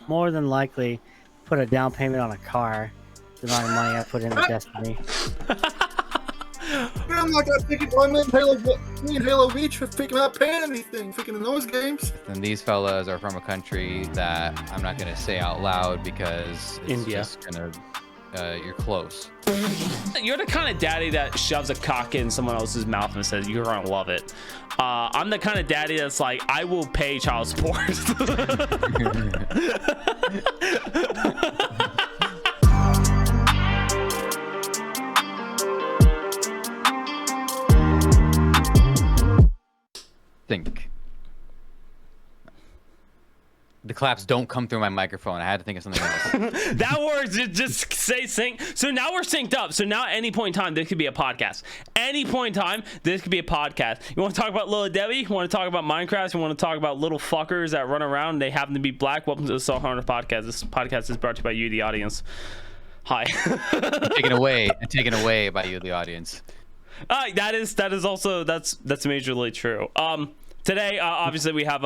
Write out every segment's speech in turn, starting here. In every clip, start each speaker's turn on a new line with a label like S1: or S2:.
S1: more than likely put a down payment on a car. The amount of money I put into Destiny.
S2: I'm like that thinking, me and Halo Reach for freaking not paying anything, freaking in those games.
S3: And these fellas are from a country that I'm not gonna say out loud because it's
S4: India.
S3: just gonna. You're close.
S4: You're the kind of daddy that shoves a cock in someone else's mouth and says you're gonna love it. I'm the kind of daddy that's like, I will pay child support.
S3: Think. The claps don't come through my microphone. I had to think of something else.
S4: That works. Just say sync. So now we're synced up. So now at any point in time, this could be a podcast. Any point in time, this could be a podcast. You want to talk about Lil Debbie? You want to talk about Minecraft? You want to talk about little fuckers that run around and they happen to be black? Welcome to the Soul Hunter Podcast. This podcast is brought to you by you, the audience. Hi.
S3: taken away by you, the audience.
S4: That is also that's majorly true. Today, obviously, we have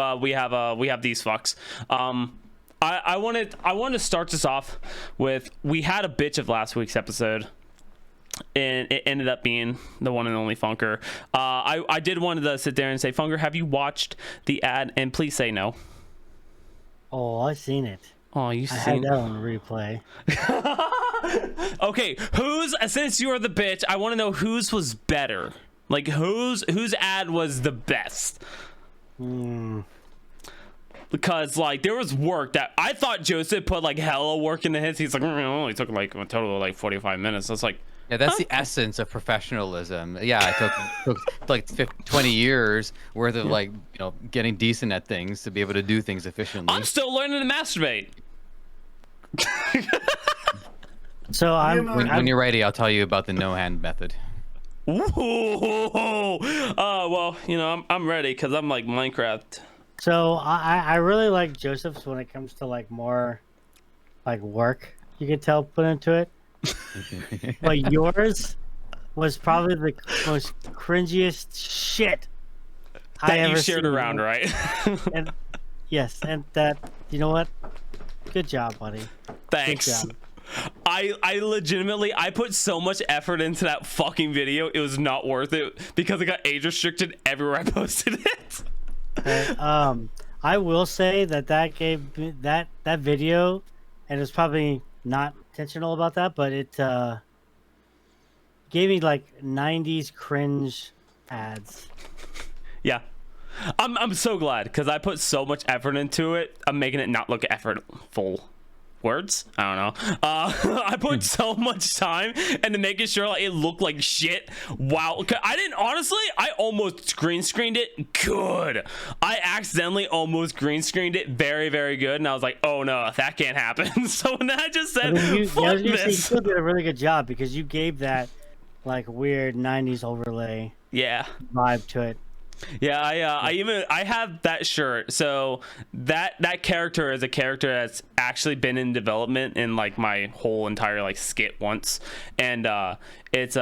S4: these fucks. I wanted to start this off with, we had a bitch of last week's episode, and it ended up being the one and only Funker. I did want to sit there and say, Funker, have you watched the ad? And please say no.
S1: Oh, I've seen it.
S4: Oh,
S1: I had that on replay.
S4: Okay, since you're the bitch, I want to know whose was better. Like whose ad was the best? Because like there was work that I thought Joseph put like hella work into his. He's like, it only took like a total of like 45 minutes. I was like,
S3: yeah, that's the essence of professionalism. Yeah, it took like 20 years worth of like, getting decent at things to be able to do things efficiently.
S4: I'm still learning to masturbate.
S1: So
S3: when you're ready, I'll tell you about the no hand method.
S4: Ooh, well, I'm ready because I'm like Minecraft.
S1: So I really like Joseph's when it comes to like more like work you could tell put into it. But yours was probably the most cringiest shit
S4: that
S1: I ever
S4: you shared
S1: seen.
S4: around, right?
S1: And yes, and that, you know what? Good job, buddy.
S4: Thanks.
S1: Good job.
S4: I legitimately, I put so much effort into that fucking video. It was not worth it because it got age restricted everywhere I posted it.
S1: I will say that gave me that video, and it's probably not intentional about that, but it gave me like 90s cringe ads.
S4: Yeah. I'm so glad because I put so much effort into it. I'm making it not look effortful. Words? I don't know. I put so much time into making sure like, it looked like shit. Wow. I almost green screened it good. I accidentally almost green screened it very, very good. And I was like, oh no, that can't happen. So then I just said, fuck this.
S1: You still did a really good job because you gave that like weird 90s overlay vibe to it.
S4: Yeah, I have that shirt. So that character is a character that's actually been in development in like my whole entire like skit once, and it's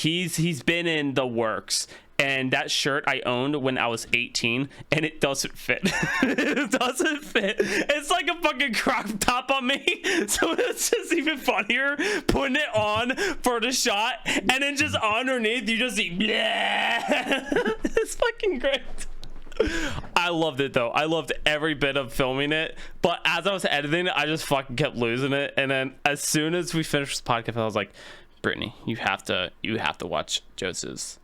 S4: he's been in the works. And that shirt I owned when I was 18, and it doesn't fit. It doesn't fit. It's like a fucking crop top on me. So it's just even funnier putting it on for the shot, and then just underneath you just see, yeah. It's fucking great. I loved it though. I loved every bit of filming it. But as I was editing it, I just fucking kept losing it. And then as soon as we finished the podcast, I was like, Brittany, you have to watch Joseph's.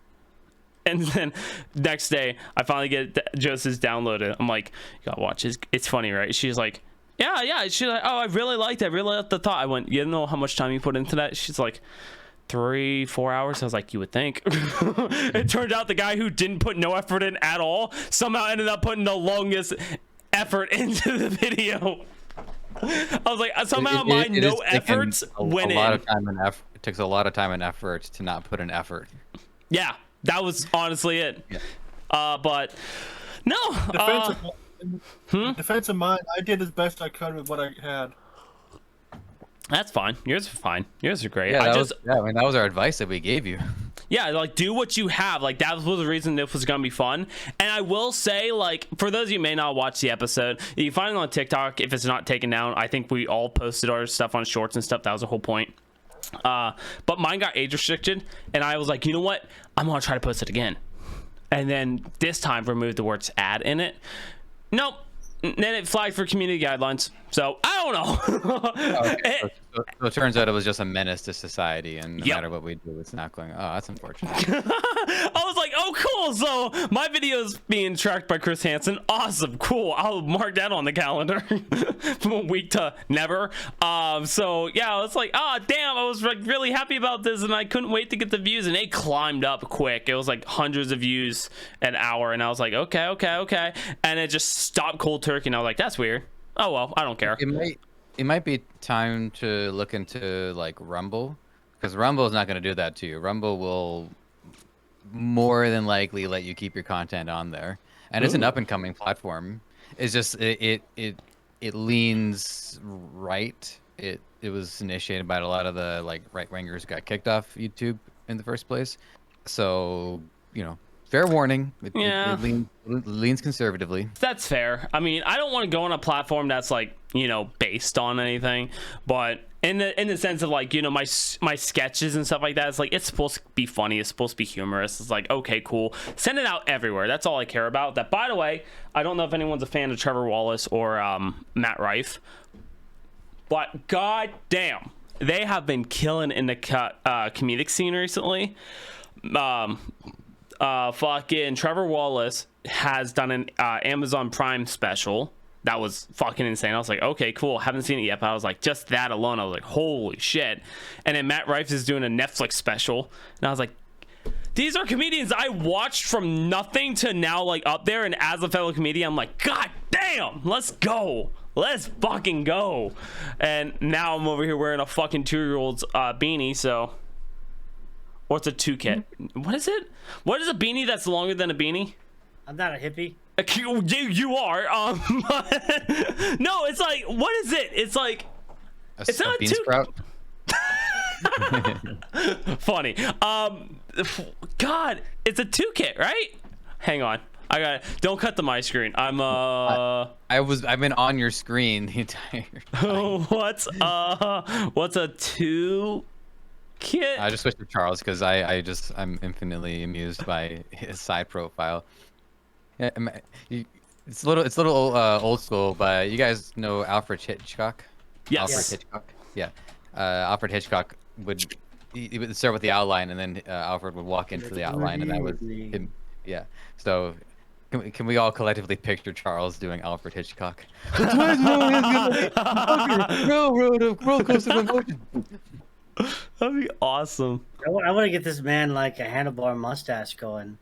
S4: And then next day, I finally get Joseph's downloaded. I'm like, you gotta watch it. It's funny, right? She's like, yeah. She's like, oh, I really liked it. I really liked the thought. I went, you know how much time you put into that? She's like, 3-4 hours. I was like, you would think. It turned out the guy who didn't put no effort in at all somehow ended up putting the longest effort into the video. I was like, somehow my no efforts went in.
S3: It takes a lot of time and effort to not put an effort.
S4: Yeah. That was honestly it. Yeah. But no.
S2: Defense of mine, I did as best I could with what I had.
S4: That's fine. Yours are fine. Yours are great.
S3: Yeah, that was our advice that we gave you.
S4: Yeah, like do what you have. Like that was the reason this was gonna be fun. And I will say, like, for those of you who may not watch the episode, you can find it on TikTok if it's not taken down. I think we all posted our stuff on shorts and stuff. That was the whole point. But mine got age restricted, and I was like, you know what? I'm gonna try to post it again. And then this time remove the words ad in it. Nope. Then it flagged for community guidelines. So I don't know.
S3: Okay. So it turns out it was just a menace to society, and no
S4: Yep.
S3: matter what we do, it's not going. Oh, that's unfortunate.
S4: I was like, oh, cool. So my video is being tracked by Chris Hansen. Awesome. Cool. I'll mark that on the calendar from a week to never. So yeah, I was like, oh, damn. I was like really happy about this, and I couldn't wait to get the views, and it climbed up quick. It was like hundreds of views an hour, and I was like, okay. And it just stopped cold turkey, and I was like, that's weird. Oh, well, I don't care.
S3: It might be time to look into like Rumble, because Rumble is not going to do that to you. Rumble will more than likely let you keep your content on there, and it's an up and coming platform. It's just it leans right. It was initiated by a lot of the like right wingers got kicked off YouTube in the first place, so you know. Fair warning.
S4: Yeah.
S3: It leans conservatively.
S4: That's fair. I mean, I don't want to go on a platform that's like, you know, based on anything, but in the sense of like, you know, my sketches and stuff like that, it's like it's supposed to be funny, it's supposed to be humorous. It's like, okay, cool. Send it out everywhere. That's all I care about. That, by the way, I don't know if anyone's a fan of Trevor Wallace or Matt Rife, but god damn, they have been killing in the comedic scene recently. Fucking Trevor Wallace has done an Amazon Prime special that was fucking insane. I was like, okay, cool. Haven't seen it yet, but I was like, just that alone, I was like, holy shit. And then Matt Rife is doing a Netflix special, and I was like, these are comedians I watched from nothing to now like up there. And as a fellow comedian, I'm like, god damn, let's go. Let's fucking go. And now I'm over here wearing a fucking 2-year-old's beanie, so. What's a 2-kit? What is it? What is a beanie that's longer than a beanie?
S1: I'm not a hippie.
S4: You are. No, it's like, what is it? It's like, it's not a
S3: bean
S4: two.
S3: sprout.
S4: Funny. God, it's a 2-kit, right? Hang on. I got it. Don't cut my screen.
S3: I've been on your screen the entire time.
S4: What's a 2 kit?
S3: I just switched to Charles because I'm infinitely amused by his side profile. Yeah, it's a little old school, but you guys know Alfred Hitchcock?
S4: Yes.
S3: Alfred Hitchcock. Yeah. Alfred Hitchcock he would start with the outline, and then Alfred would walk into the outline, and that was him. Yeah. So can we all collectively picture Charles doing Alfred Hitchcock? Railroad of roller coaster of emotion.
S4: That'd be awesome.
S1: I want to get this man like a handlebar mustache going.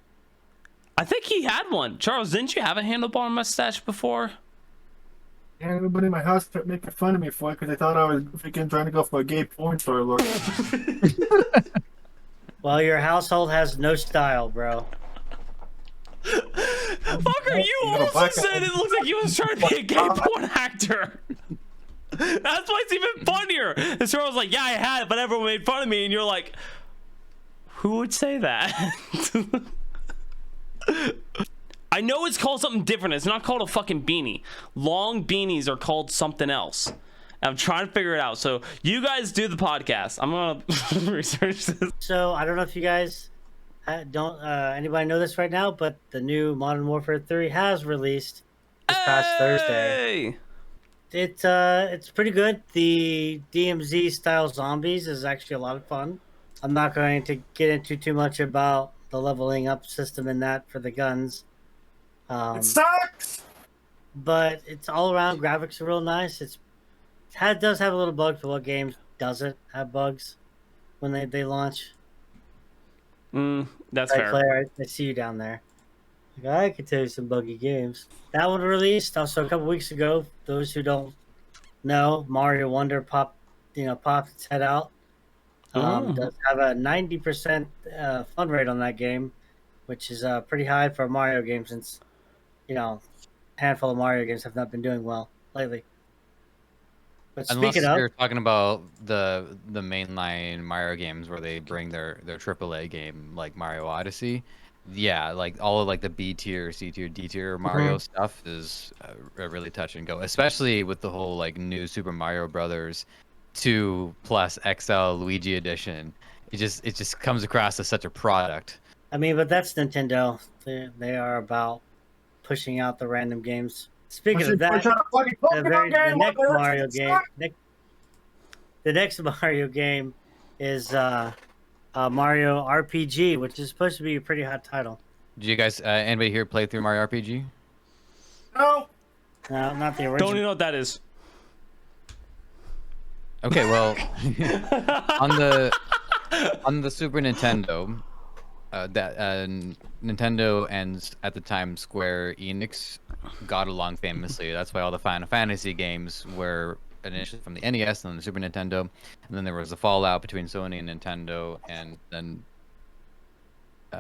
S4: I think he had one. Charles, didn't you have a handlebar mustache before?
S2: And everybody in my house kept making fun of me for it because they thought I was freaking trying to go for a gay porn star look.
S1: Well, your household has no style, bro.
S4: Fucker, you also said it looks like he was trying to be a gay porn actor. That's why it's even funnier. And Charles was like, yeah, I had it, but everyone made fun of me. And you're like, who would say that? I know it's called something different. It's not called a fucking beanie. Long beanies are called something else. I'm trying to figure it out. So you guys do the podcast. I'm gonna research this.
S1: So I don't know if you guys don't anybody know this right now, but the new Modern Warfare 3 has released this past Thursday. It's pretty good. The DMZ style zombies is actually a lot of fun. I'm not going to get into too much about the leveling up system in that for the guns.
S2: It sucks!
S1: But it's all around graphics are real nice. It does have a little bug for what games doesn't have bugs when they launch.
S4: That's
S1: Right,
S4: fair.
S1: Claire, I see you down there. Like, I could tell you some buggy games. That one released also a couple weeks ago. Those who don't know, Mario Wonder popped its head out. Does have a 90% fun rate on that game, which is pretty high for a Mario game since, a handful of Mario games have not been doing well lately. But
S3: Unless
S1: speaking of,
S3: you're talking about the mainline Mario games where they bring their AAA game like Mario Odyssey, yeah, like all of like the B tier, C tier, D tier Mario stuff is really touch and go, especially with the whole like new Super Mario Brothers 2 plus XL Luigi edition. It just comes across as such a product.
S1: I mean, but that's Nintendo. They are about pushing out the random games. Speaking of that, the next Mario game, the next Mario game is Mario RPG, which is supposed to be a pretty hot title.
S3: Did you guys anybody here play through Mario RPG?
S2: No.
S1: No, not the
S4: Don't
S1: original.
S4: even know what that is.
S3: Okay, well, on the Super Nintendo, Nintendo and at the time Square Enix got along famously. That's why all the Final Fantasy games were initially from the NES and the Super Nintendo, and then there was a fallout between Sony and Nintendo, and then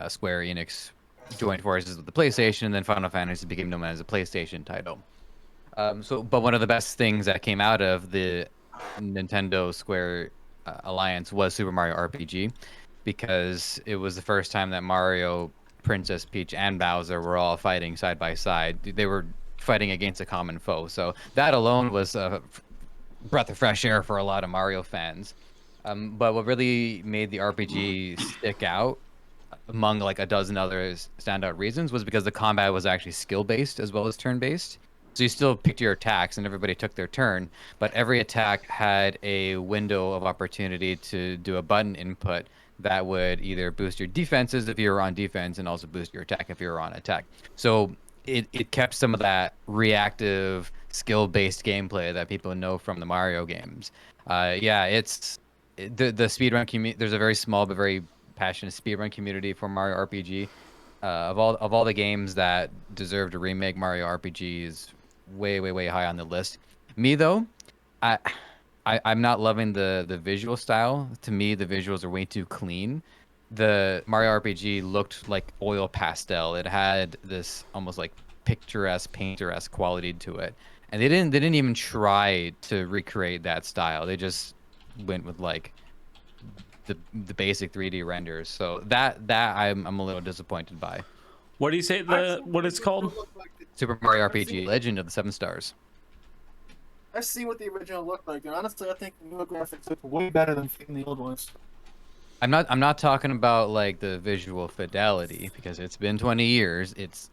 S3: Square Enix joined forces with the PlayStation, and then Final Fantasy became known as a PlayStation title. But one of the best things that came out of the Nintendo Square alliance was Super Mario RPG, because it was the first time that Mario, Princess Peach, and Bowser were all fighting side by side. They were fighting against a common foe, so that alone was a breath of fresh air for a lot of Mario fans. But what really made the RPG stick out among like a dozen other standout reasons was because the combat was actually skill based as well as turn based. So you still picked your attacks and everybody took their turn, but every attack had a window of opportunity to do a button input that would either boost your defenses if you were on defense and also boost your attack if you were on attack. So it kept some of that reactive skill-based gameplay that people know from the Mario games. Yeah, the speedrun community. There's a very small but very passionate speedrun community for Mario RPG. Of all the games that deserve to remake, Mario RPG is way high on the list. Me though, I'm not loving the visual style. To me, the visuals are way too clean. The Mario RPG looked like oil pastel. It had this almost like picturesque, painteresque quality to it, and they didn't even try to recreate that style. They just went with like the basic 3D renders. So that I'm a little disappointed by.
S4: What do you say what it's called?
S3: Super Mario RPG: Legend of the Seven Stars.
S2: I see what the original looked like, and honestly, I think the newer graphics look way better than the old ones.
S3: I'm not talking about like the visual fidelity, because it's been 20 years. It's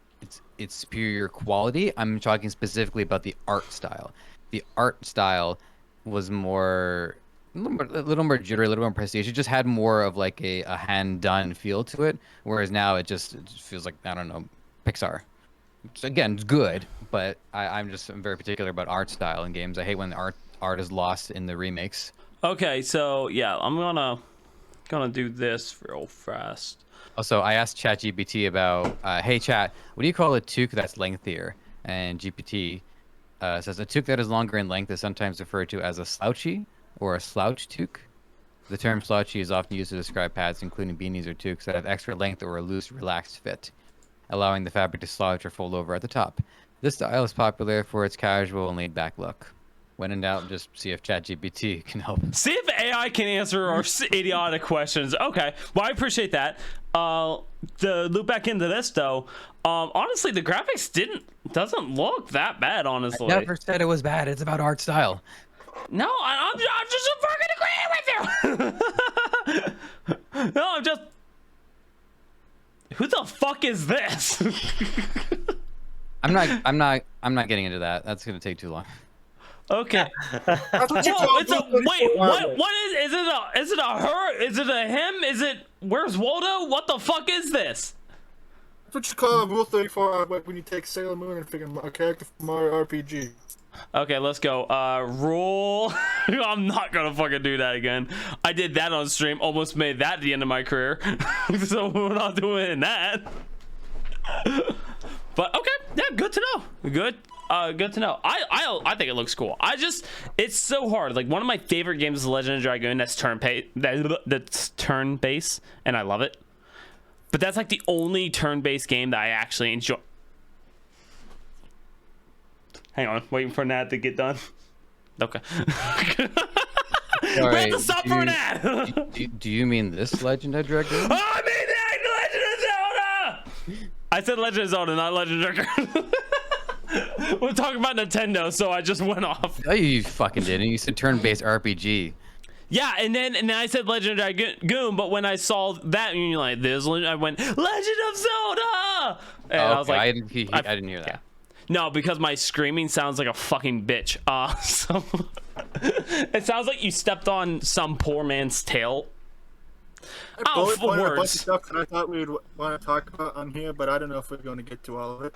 S3: superior quality. I'm talking specifically about the art style. The art style was a little more jittery, a little more prestige. It just had more of like a hand done feel to it, whereas now it just feels like, I don't know, Pixar. So again, it's good, but I'm very particular about art style in games. I hate when the art is lost in the remakes.
S4: Okay, so yeah, I'm gonna do this real fast.
S3: Also, I asked ChatGPT about, hey chat, what do you call a toque that's lengthier? And GPT says a toque that is longer in length is sometimes referred to as a slouchy or a slouch toque. The term slouchy is often used to describe pads, including beanies or toques, that have extra length or a loose, relaxed fit, allowing the fabric to slouch or fold over at the top. This style is popular for its casual and laid-back look. When in doubt, just see if ChatGPT can help.
S4: See if AI can answer our idiotic questions. Okay, well, I appreciate that. To loop back into this though, honestly, the graphics doesn't look that bad. Honestly,
S3: I never said it was bad. It's about art style.
S4: No, I'm just fucking agreeing with you. No, I'm just. Who the fuck is this?
S3: I'm not getting into that. That's gonna take too long.
S4: Okay.
S2: That's what you
S4: Whoa,
S2: call
S4: it's a wait. What is it a her? Is it a him? Is it where's Waldo? What the fuck is this?
S2: That's what you call a Rule 34, like when you take Sailor Moon and figure a character from Mario RPG.
S4: Okay, let's go. Rule. I'm not gonna fucking do that again. I did that on stream. Almost made that the end of my career. So we're not doing that. But okay, yeah, good to know. Good to know. I think it looks cool. It's so hard. Like one of my favorite games is Legend of Dragoon. That's turn based, and I love it. But that's like the only turn-based game that I actually enjoy. Hang on, waiting for Nat to get done. Okay. We
S3: Sorry,
S4: have to stop for an ad.
S3: do you mean this Legend of Dragoon?
S4: Oh, I mean Legend of Zelda! I said Legend of Zelda, not Legend of Dragoon. We're talking about Nintendo, so I just went off.
S3: No, you fucking didn't. You said turn-based RPG.
S4: Yeah, and then I said Legend of Dragoon, but when I saw that, and you're like, this, I went, Legend of Zelda! And I was like,
S3: I didn't hear that.
S4: Yeah. No, because my screaming sounds like a fucking bitch. So it sounds like you stepped on some poor man's tail.
S2: I bullet
S4: for
S2: pointed a bunch of
S4: words.
S2: stuff that I thought we would want to talk about on here, but I don't know if we're going to get to all of it.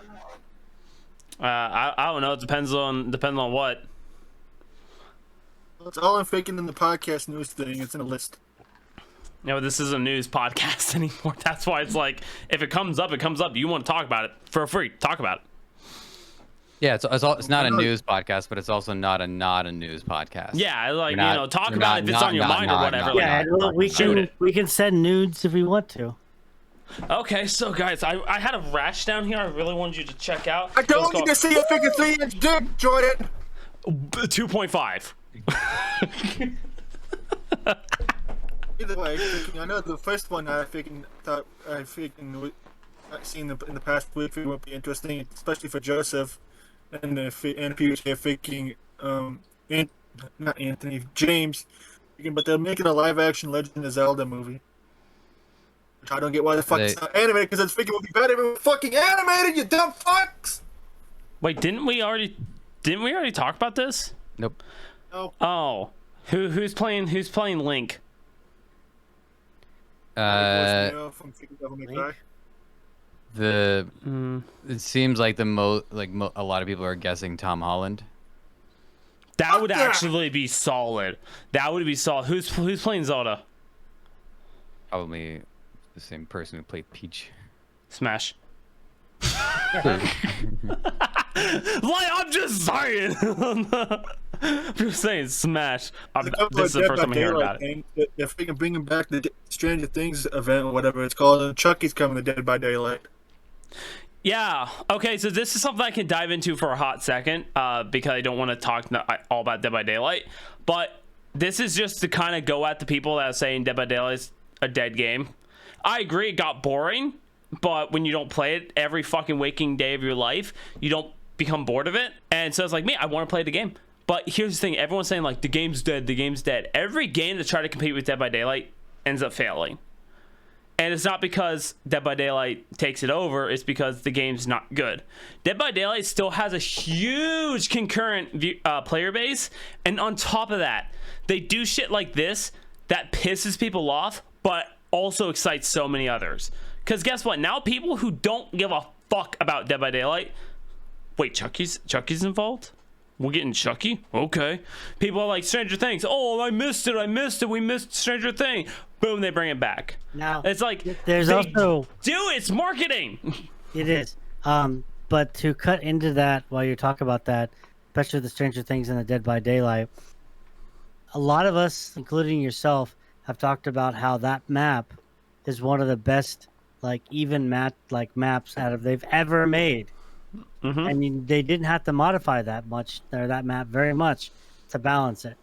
S4: I don't know. It depends on what.
S2: It's all I'm faking in the podcast news thing. It's in a list.
S4: You know, this isn't a news podcast anymore. That's why it's like, if it comes up, it comes up. You want to talk about it for free? Talk about it.
S3: Yeah, it's not a news podcast, but it's also not a news podcast.
S4: Yeah, like,
S3: Not-
S4: you know, talk
S3: we're
S4: about
S3: not-
S4: it if it's
S3: not-
S4: on your
S3: not-
S4: mind
S3: not-
S4: or whatever.
S3: not-
S4: like,
S1: Yeah, well,
S4: shoot
S1: we
S4: it.
S1: can send nudes if we want to.
S4: Okay, so guys, I had a rash down here. I really wanted you to check out.
S2: I don't need to see a freaking 3-inch dick, Jordan.
S4: 2.5.
S2: Either way, I know the first one I seen in the past week would be interesting, especially for Joseph and PJ faking not Anthony James, but they're making a live action Legend of Zelda movie. Which I don't get why the fuck it's not animated, because it's freaking would be better if it was fucking animated, you dumb fucks!
S4: Wait, didn't we already talk about this?
S3: Nope.
S2: No.
S4: Oh, who's playing Link?
S2: From Freaking Devil May Cry.
S3: It seems like a lot of people are guessing Tom Holland.
S4: That would
S2: Yeah.
S4: actually be solid. That would be solid. Who's playing Zelda?
S3: Probably the same person who played Peach.
S4: Smash. Like, I'm just saying. I'm just saying, Smash. This is the first time I'm hearing about it.
S2: They're freaking bringing back the Stranger Things event or whatever it's called, and Chucky's coming to Dead by Daylight.
S4: Yeah. Okay. So this is something I can dive into for a hot second, because I don't want to talk all about Dead by Daylight. But this is just to kind of go at the people that are saying Dead by Daylight is a dead game. I agree, it got boring, but when you don't play it every fucking waking day of your life, you don't become bored of it. And so it's like me, I want to play the game. But here's the thing: everyone's saying like the game's dead, the game's dead. Every game that try to compete with Dead by Daylight ends up failing. And it's not because Dead by Daylight takes it over, it's because the game's not good. Dead by Daylight still has a huge concurrent player base, and on top of that, they do shit like this that pisses people off, but also excites so many others. Because guess what? Now people who don't give a fuck about Dead by Daylight, wait, Chucky's involved? We're getting Chucky? Okay. People are like, Stranger Things. Oh, I missed it. We missed Stranger Things. Boom, they bring it back.
S1: Now,
S4: It's like,
S1: there's also...
S4: it's marketing.
S1: It is. But to cut into that while you talk about that, especially the Stranger Things and the Dead by Daylight, a lot of us, including yourself, have talked about how that map is one of the best, maps they've ever made.
S4: Mm-hmm.
S1: And they didn't have to modify that map very much to balance it.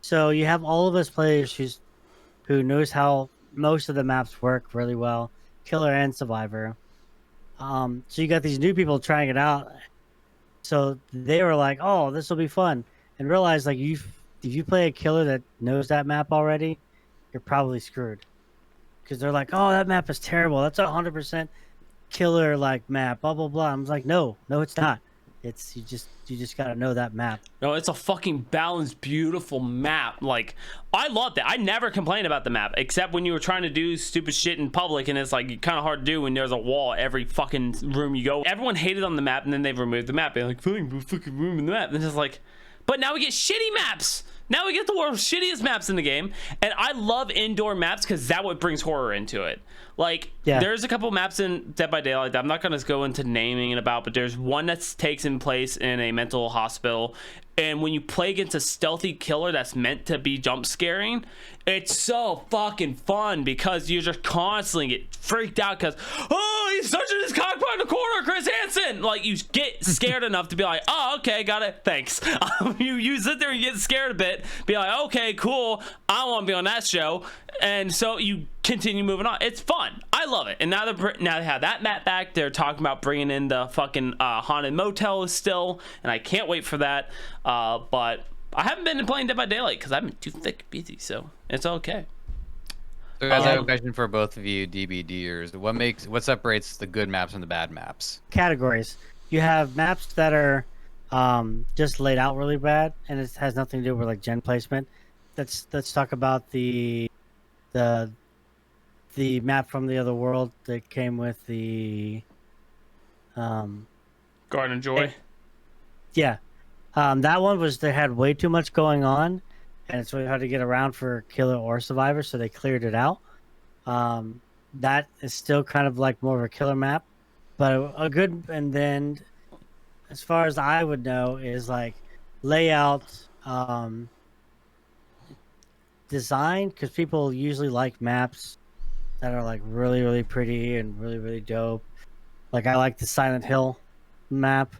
S1: So you have all of us players who knows how most of the maps work really well, Killer and Survivor. So you got these new people trying it out. So they were like, "Oh, this will be fun," and realize like if you play a killer that knows that map already, you're probably screwed. Because they're like, "Oh, that map is terrible. That's 100% killer map." Blah blah blah. I'm like, no, it's not. It's you just gotta know that map.
S4: No, it's a fucking balanced, beautiful map. Like, I loved it. I never complained about the map, except when you were trying to do stupid shit in public, and it's like kind of hard to do when there's a wall every fucking room you go. Everyone hated on the map, and then they've removed the map. They're like, fucking room in the map. And it's like, but now we get shitty maps. Now we get the world's shittiest maps in the game, and I love indoor maps because that what brings horror into it. Like,
S1: Yeah.
S4: there's a couple maps in Dead by Daylight that I'm not going to go into naming and about, but there's one that takes in place in a mental hospital. And when you play against a stealthy killer that's meant to be jump scaring, it's so fucking fun because you just constantly get freaked out because, oh, he's touching his cock in the corner, Chris Hansen. Like, you get scared enough to be like, oh, okay, got it, thanks. You sit there and you get scared a bit, be like, okay, cool, I want to be on that show. And so you continue moving on. It's fun. I love it. And now they have that map back. They're talking about bringing in the fucking haunted motel still, and I can't wait for that. But I haven't been playing Dead by Daylight because I've been too thick busy, so it's okay.
S3: So guys, I have a question for both of you DBDers. What separates the good maps from the bad maps?
S1: Categories. You have maps that are just laid out really bad, and it has nothing to do with like gen placement. Let's talk about the map from the other world that came with the
S4: Garden of Joy.
S1: yeah. That one was they had way too much going on, and it's really hard to get around for killer or survivor, so they cleared it out. That is still kind of like more of a killer map, but a good. And then, as far as I would know, is like layout, design, because people usually like maps that are like really, really pretty and really, really dope. Like I like the Silent Hill map.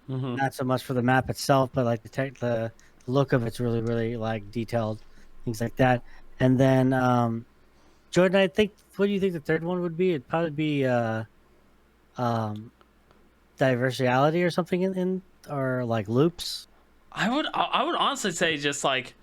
S4: Mm-hmm.
S1: Not so much for the map itself, but like the look of it's really, really like detailed, things like that. And then Jordan, I think, what do you think the third one would be? It'd probably be diversiality or something in or like loops.
S4: I would honestly say just like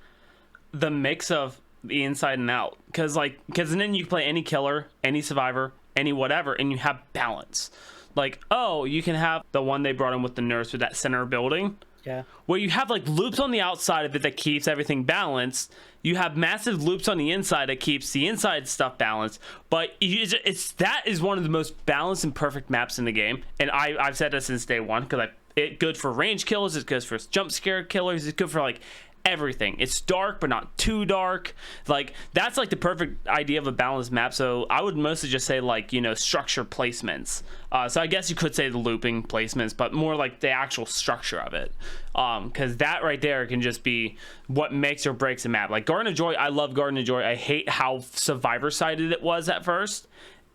S4: the mix of the inside and out, because then you can play any killer, any survivor, any whatever, and you have balance. Like, oh, you can have the one they brought in with the nurse with that center building.
S1: Yeah.
S4: Where you have like loops on the outside of it that keeps everything balanced. You have massive loops on the inside that keeps the inside stuff balanced. But that is one of the most balanced and perfect maps in the game. And I've said this since day one because it's good for range kills. It's good for jump scare killers. It's good for like everything. It's dark but not too dark. Like that's like the perfect idea of a balanced map. So I would mostly just say like, you know, structure placements. So I guess you could say the looping placements, but more like the actual structure of it, because that right there can just be what makes or breaks a map. Like Garden of Joy, I love Garden of Joy. I hate how survivor sided it was at first.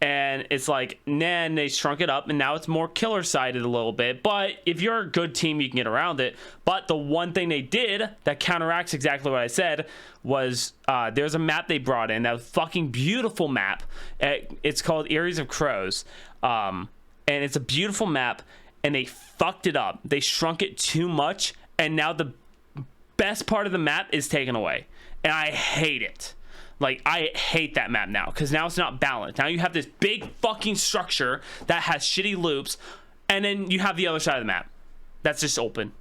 S4: And it's like, then they shrunk it up, and now it's more killer-sided a little bit. But if you're a good team, you can get around it. But the one thing they did that counteracts exactly what I said was there's a map they brought in, that fucking beautiful map. It's called Ares of Crows. And it's a beautiful map, and they fucked it up. They shrunk it too much, and now the best part of the map is taken away. And I hate it. Like, I hate that map now, because now it's not balanced. Now you have this big fucking structure that has shitty loops, and then you have the other side of the map that's just open.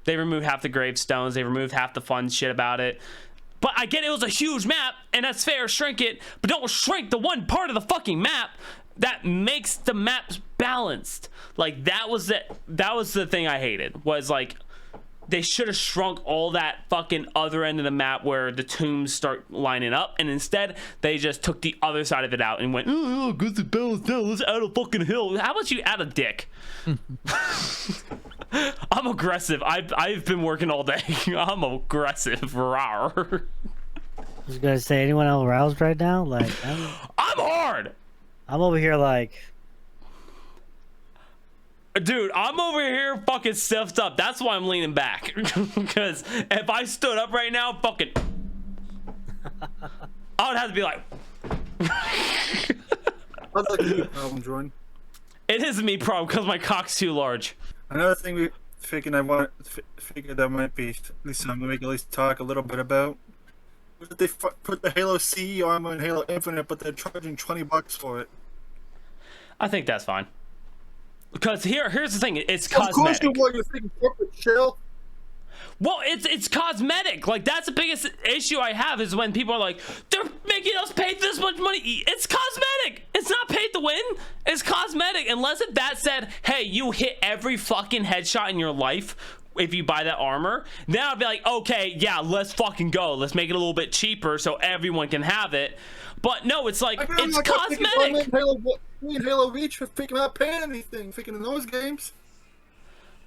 S4: They removed half the gravestones. They removed half the fun shit about it. But I get it was a huge map, and that's fair, shrink it, but don't shrink the one part of the fucking map that makes the maps balanced. Like, that was the thing I hated, was like, they should have shrunk all that fucking other end of the map where the tombs start lining up, and instead they just took the other side of it out and went, oh, good to balance down, let's add a fucking hill. How about you add a dick? I'm aggressive. I've been working all day. I'm aggressive. Rawr.
S1: I was gonna say, anyone else aroused right now? Like,
S4: I'm hard.
S1: I'm over here like,
S4: dude, I'm over here fucking stuffed up. That's why I'm leaning back. Because if I stood up right now, fucking, I would have to be like.
S2: Sounds like a me problem, Jordan.
S4: It is a me problem because my cock's too large.
S2: Another thing we figured that might be at least something we can at least talk a little bit about. Was that they put the Halo CE armor in Halo Infinite, but they're charging $20 for it.
S4: I think that's fine. Because here's the thing, it's
S2: Of course
S4: cosmetic.
S2: you were, you're thinking corporate shell.
S4: Well, it's cosmetic. Like, that's the biggest issue I have, is when people are like, they're making us pay this much money. It's cosmetic. It's not paid to win. It's cosmetic. Unless if that said, hey, you hit every fucking headshot in your life if you buy that armor, then I'd be like, okay, yeah, let's fucking go. Let's make it a little bit cheaper so everyone can have it. But no, it's like, it's cosmetic.
S2: Me and Halo Reach are freaking not paying anything, freaking in those games.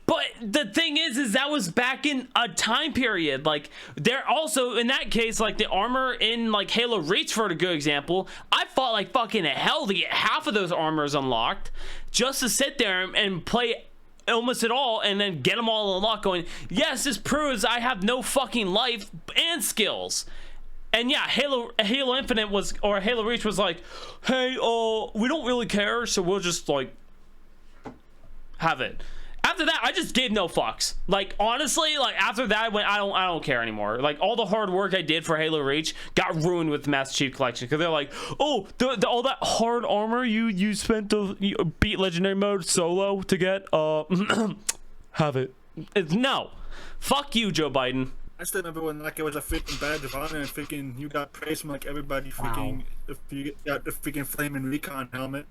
S4: But the thing is that was back in a time period. Like, they're also, in that case, like, the armor in, like, Halo Reach, for a good example, I fought like fucking hell to get half of those armors unlocked just to sit there and play almost it all and then get them all unlocked going, yes, this proves I have no fucking life and skills. And yeah, Halo Infinite was, or Halo Reach was like, hey, we don't really care, so we'll just, like, have it. After that, I just gave no fucks. Like, honestly, like, after that, I went, I don't care anymore. Like, all the hard work I did for Halo Reach got ruined with the Master Chief Collection, because they're like, oh, all that hard armor you spent to beat Legendary Mode solo to get, have it. No. Fuck you, Joe Biden.
S2: I still remember when, like, it was a freaking badge of honor and freaking you got praise from, like, everybody freaking, if you got the freaking Flaming Recon helmet.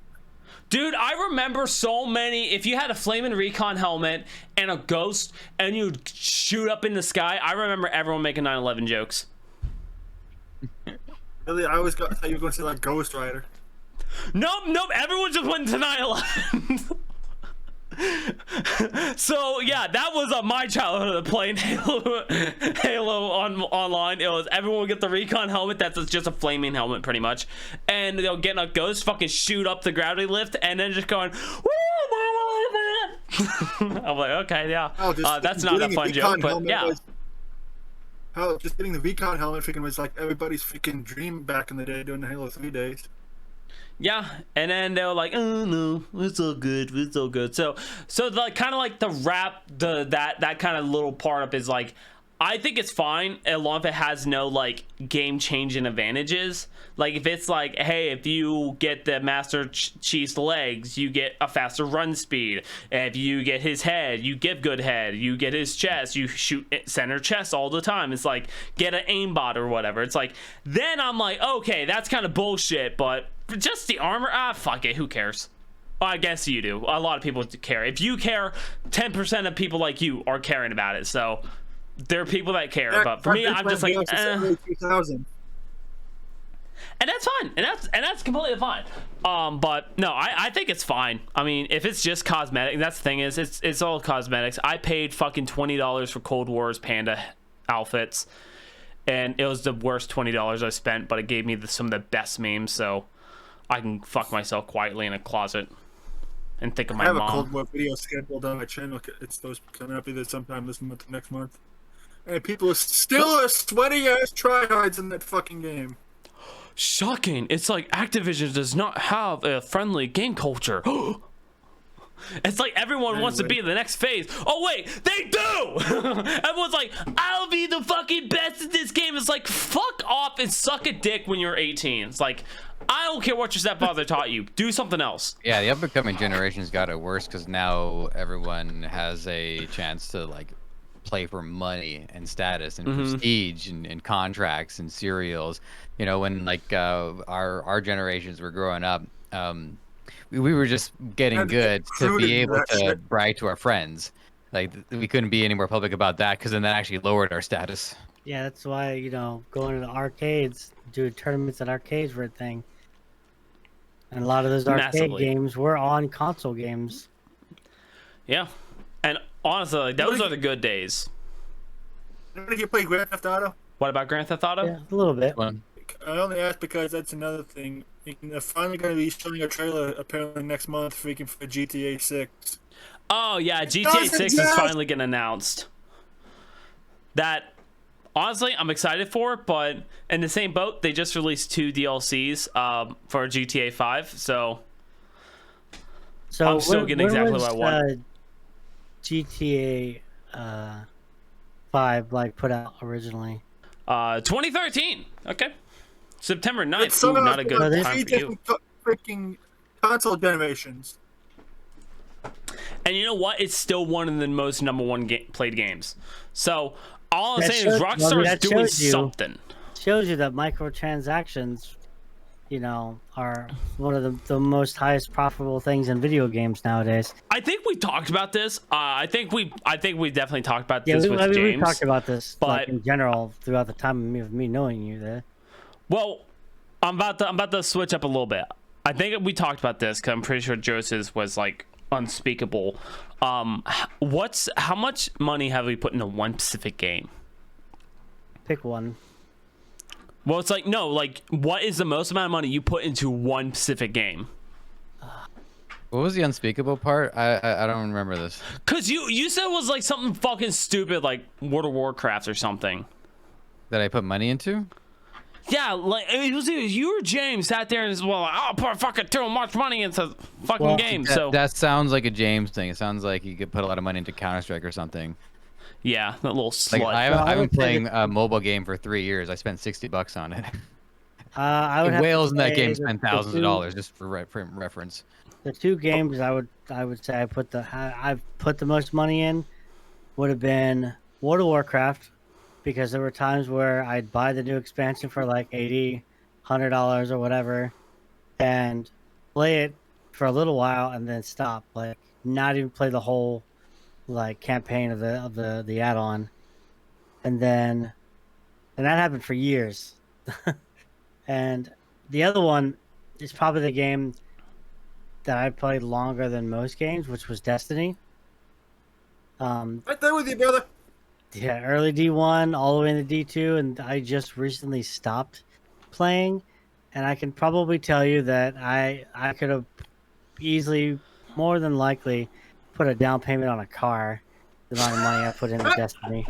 S4: Dude, I remember so many. If you had a Flamin' Recon helmet and a ghost and you'd shoot up in the sky, I remember everyone making 9/11 jokes.
S2: Really, I always thought you were going to say like Ghost Rider.
S4: Nope, everyone just went to 9/11. So yeah, that was my childhood of playing Halo online. It was everyone would get the Recon helmet that's just a flaming helmet pretty much, and they'll get a ghost, fucking shoot up the gravity lift, and then just going, I'm like, okay, yeah, that's not a fun joke, but yeah.
S2: Just getting the Recon helmet freaking was like everybody's freaking dream back in the day during the Halo 3 days.
S4: Yeah, and then they were like, oh no, it's all good, it's all good. So like kind of like the wrap, that kind of little part up is like, I think it's fine as long as it has no like game changing advantages. Like if it's like, hey, if you get the Master Chief's legs, you get a faster run speed. If you get his head, you get good head. You get his chest, you shoot center chest all the time. It's like get an aimbot or whatever. It's like, then I'm like, okay, that's kind of bullshit. But just the armor, fuck it, who cares? Well, I guess you do. A lot of people care. If you care, 10% of people like you are caring about it. So there are people that care, but for me, I'm just like, and that's fine, and that's completely fine. But no, I think it's fine. I mean, if it's just cosmetic, that's the thing is, it's all cosmetics. I paid fucking $20 for Cold War's Panda outfits, and it was the worst $20 I spent, but it gave me some of the best memes, so I can fuck myself quietly in a closet and think of my mom.
S2: I have a Cold War video scheduled on my channel. It's supposed to be coming up either sometime this month or next month. And people still are sweaty ass tryhards in that fucking game.
S4: Shocking. It's like Activision does not have a friendly game culture. It's like everyone wants to be in the next phase. Oh wait, they do. Everyone's like, I'll be the fucking best at this game. It's like, fuck off and suck a dick when you're 18. It's like, I don't care what your stepfather taught you. Do something else.
S3: Yeah, the up-and-coming generation's got it worse because now everyone has a chance to like play for money and status and prestige and contracts and serials. You know, when like our generations were growing up, we were just getting good to be able to brag to our friends. Like we couldn't be any more public about that because then that actually lowered our status.
S1: Yeah, that's why, you know, going to the arcades, doing tournaments at arcades were a thing. And a lot of those arcade games were on console games.
S4: Yeah. And honestly, like, those are the good days.
S2: Did you play Grand Theft Auto?
S4: What about Grand Theft Auto?
S1: Yeah, a little bit.
S3: Fun.
S2: I only asked because that's another thing. They're finally going to be showing a trailer apparently next month freaking for GTA 6.
S4: Oh, yeah, GTA 6 is finally getting announced. That, honestly, I'm excited for, but in the same boat, they just released 2 DLCs for GTA 5, so I'm still getting exactly what I want.
S1: GTA 5 like put out originally?
S4: 2013. Okay. September 9th. Ooh, not a good time for you.
S2: Freaking console generations.
S4: And you know what? It's still one of the most #1 played games. So all I'm saying is Rockstar's doing something.
S1: Shows you that microtransactions are one of the most highest profitable things in video games nowadays.
S4: I think we talked about this. I think we definitely talked about
S1: Yeah,
S4: this with James.
S1: we've talked about this
S4: but
S1: in general throughout the time of me knowing you. There.
S4: Well, I'm about to switch up a little bit. I think we talked about this because I'm pretty sure Joseph's was like unspeakable. How much money have we put into one specific game?
S1: Pick one.
S4: Well, it's like no, like what is the most amount of money you put into one specific game?
S3: What was the unspeakable part? I don't remember this.
S4: Cause you said it was like something fucking stupid, like World of Warcraft or something.
S3: That I put money into?
S4: Yeah, like it was you or James sat there and said, well, I'll put fucking too much money into fucking game. So
S3: That sounds like a James thing. It sounds like you could put a lot of money into Counter-Strike or something.
S4: yeah, that little slut.
S3: Like I've been playing a mobile game for 3 years. I spent $60 on it.
S1: I would have
S3: Whales
S1: to
S3: in that
S1: say
S3: game
S1: the
S3: spend thousands of
S1: two-
S3: dollars just for reference.
S1: The two games I would say I put the most money in would have been World of Warcraft, because there were times where I'd buy the new expansion for like $80, $100 or whatever, and play it for a little while and then stop, like not even play the whole like campaign of the add-on, and that happened for years. And the other one is probably the game that I played longer than most games, which was Destiny.
S2: Right there with you, brother.
S1: Yeah, early D1 all the way into D2, and I just recently stopped playing, and I can probably tell you that I could have easily, more than likely, put a down payment on a car, the amount of money I put into Destiny.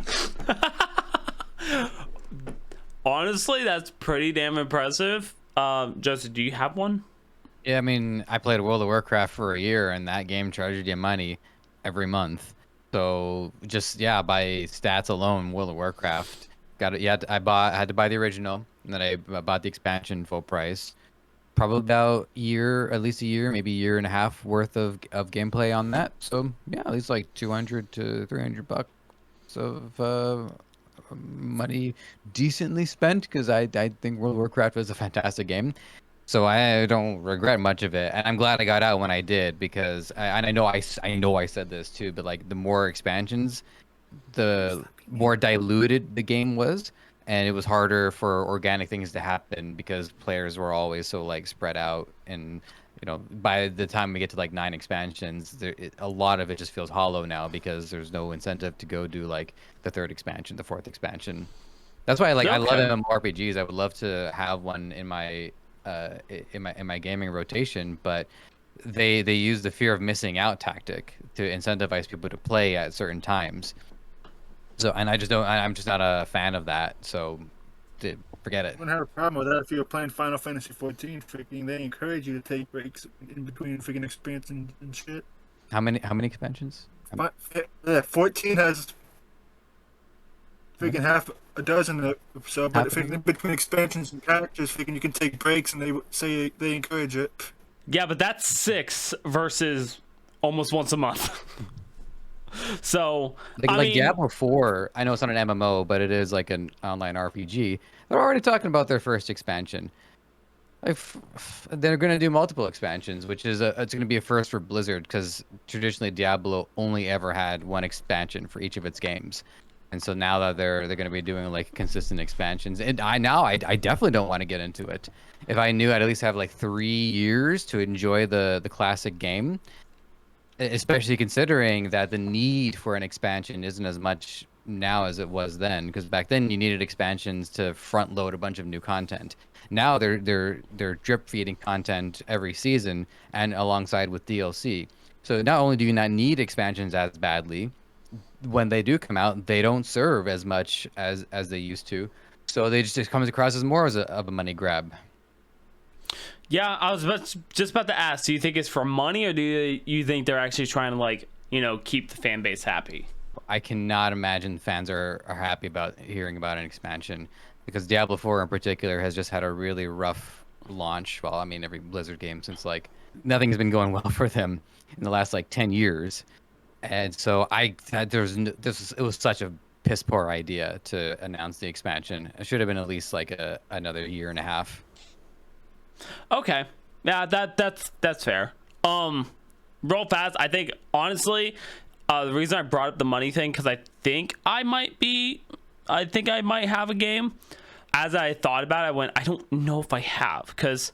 S4: Honestly, that's pretty damn impressive. Joseph, do you have one?
S3: Yeah, I mean, I played World of Warcraft for a year, and that game charged you money every month. So just by stats alone, World of Warcraft got it. Yeah, I had to buy the original, and then I bought the expansion full price. Probably about at least a year, maybe a year and a half worth of gameplay on that. So yeah, at least like $200 to $300 of money decently spent, because I think World of Warcraft was a fantastic game. So I don't regret much of it, and I'm glad I got out when I did, because I know I said this too, but like the more expansions, the more diluted the game was, and it was harder for organic things to happen because players were always so like spread out, and by the time we get to like 9 expansions, a lot of it just feels hollow now because there's no incentive to go do like the 3rd expansion, the 4th expansion. That's why I love MMORPGs. I would love to have one in my gaming rotation, but they use the fear of missing out tactic to incentivize people to play at certain times. So, and I'm just not a fan of that. So, forget it.
S2: I wouldn't have a problem with that if you were playing Final Fantasy 14. Freaking, they encourage you to take breaks in between freaking expansions and shit.
S3: How many expansions?
S2: 14 has freaking half a dozen or so, but freaking between expansions and characters, freaking you can take breaks, and they say they encourage it.
S4: Yeah, but that's 6 versus almost once a month. So I mean,
S3: Diablo 4, I know it's not an MMO, but it is like an online RPG. They're already talking about their first expansion. They're going to do multiple expansions, which is it's going to be a first for Blizzard, because traditionally Diablo only ever had one expansion for each of its games. And so now that they're going to be doing like consistent expansions, and I definitely don't want to get into it. If I knew I'd at least have like 3 years to enjoy the classic game, especially considering that the need for an expansion isn't as much now as it was then, because back then you needed expansions to front load a bunch of new content. Now they're drip feeding content every season and alongside with DLC. So not only do you not need expansions as badly, when they do come out, they don't serve as much as they used to. So they just comes across as more of a money grab.
S4: Yeah, I was just about to ask, do you think it's for money, or do you think they're actually trying to like, keep the fan base happy?
S3: I cannot imagine fans are happy about hearing about an expansion, because Diablo 4 in particular has just had a really rough launch. Well, I mean, every Blizzard game, since like nothing's been going well for them in the last like 10 years. And so it was such a piss poor idea to announce the expansion. It should have been at least like another year and a half.
S4: Okay. Yeah, that's fair. Real fast, I think honestly, the reason I brought up the money thing, because I think I might have a game. As I thought about it, I went, I don't know if I have, because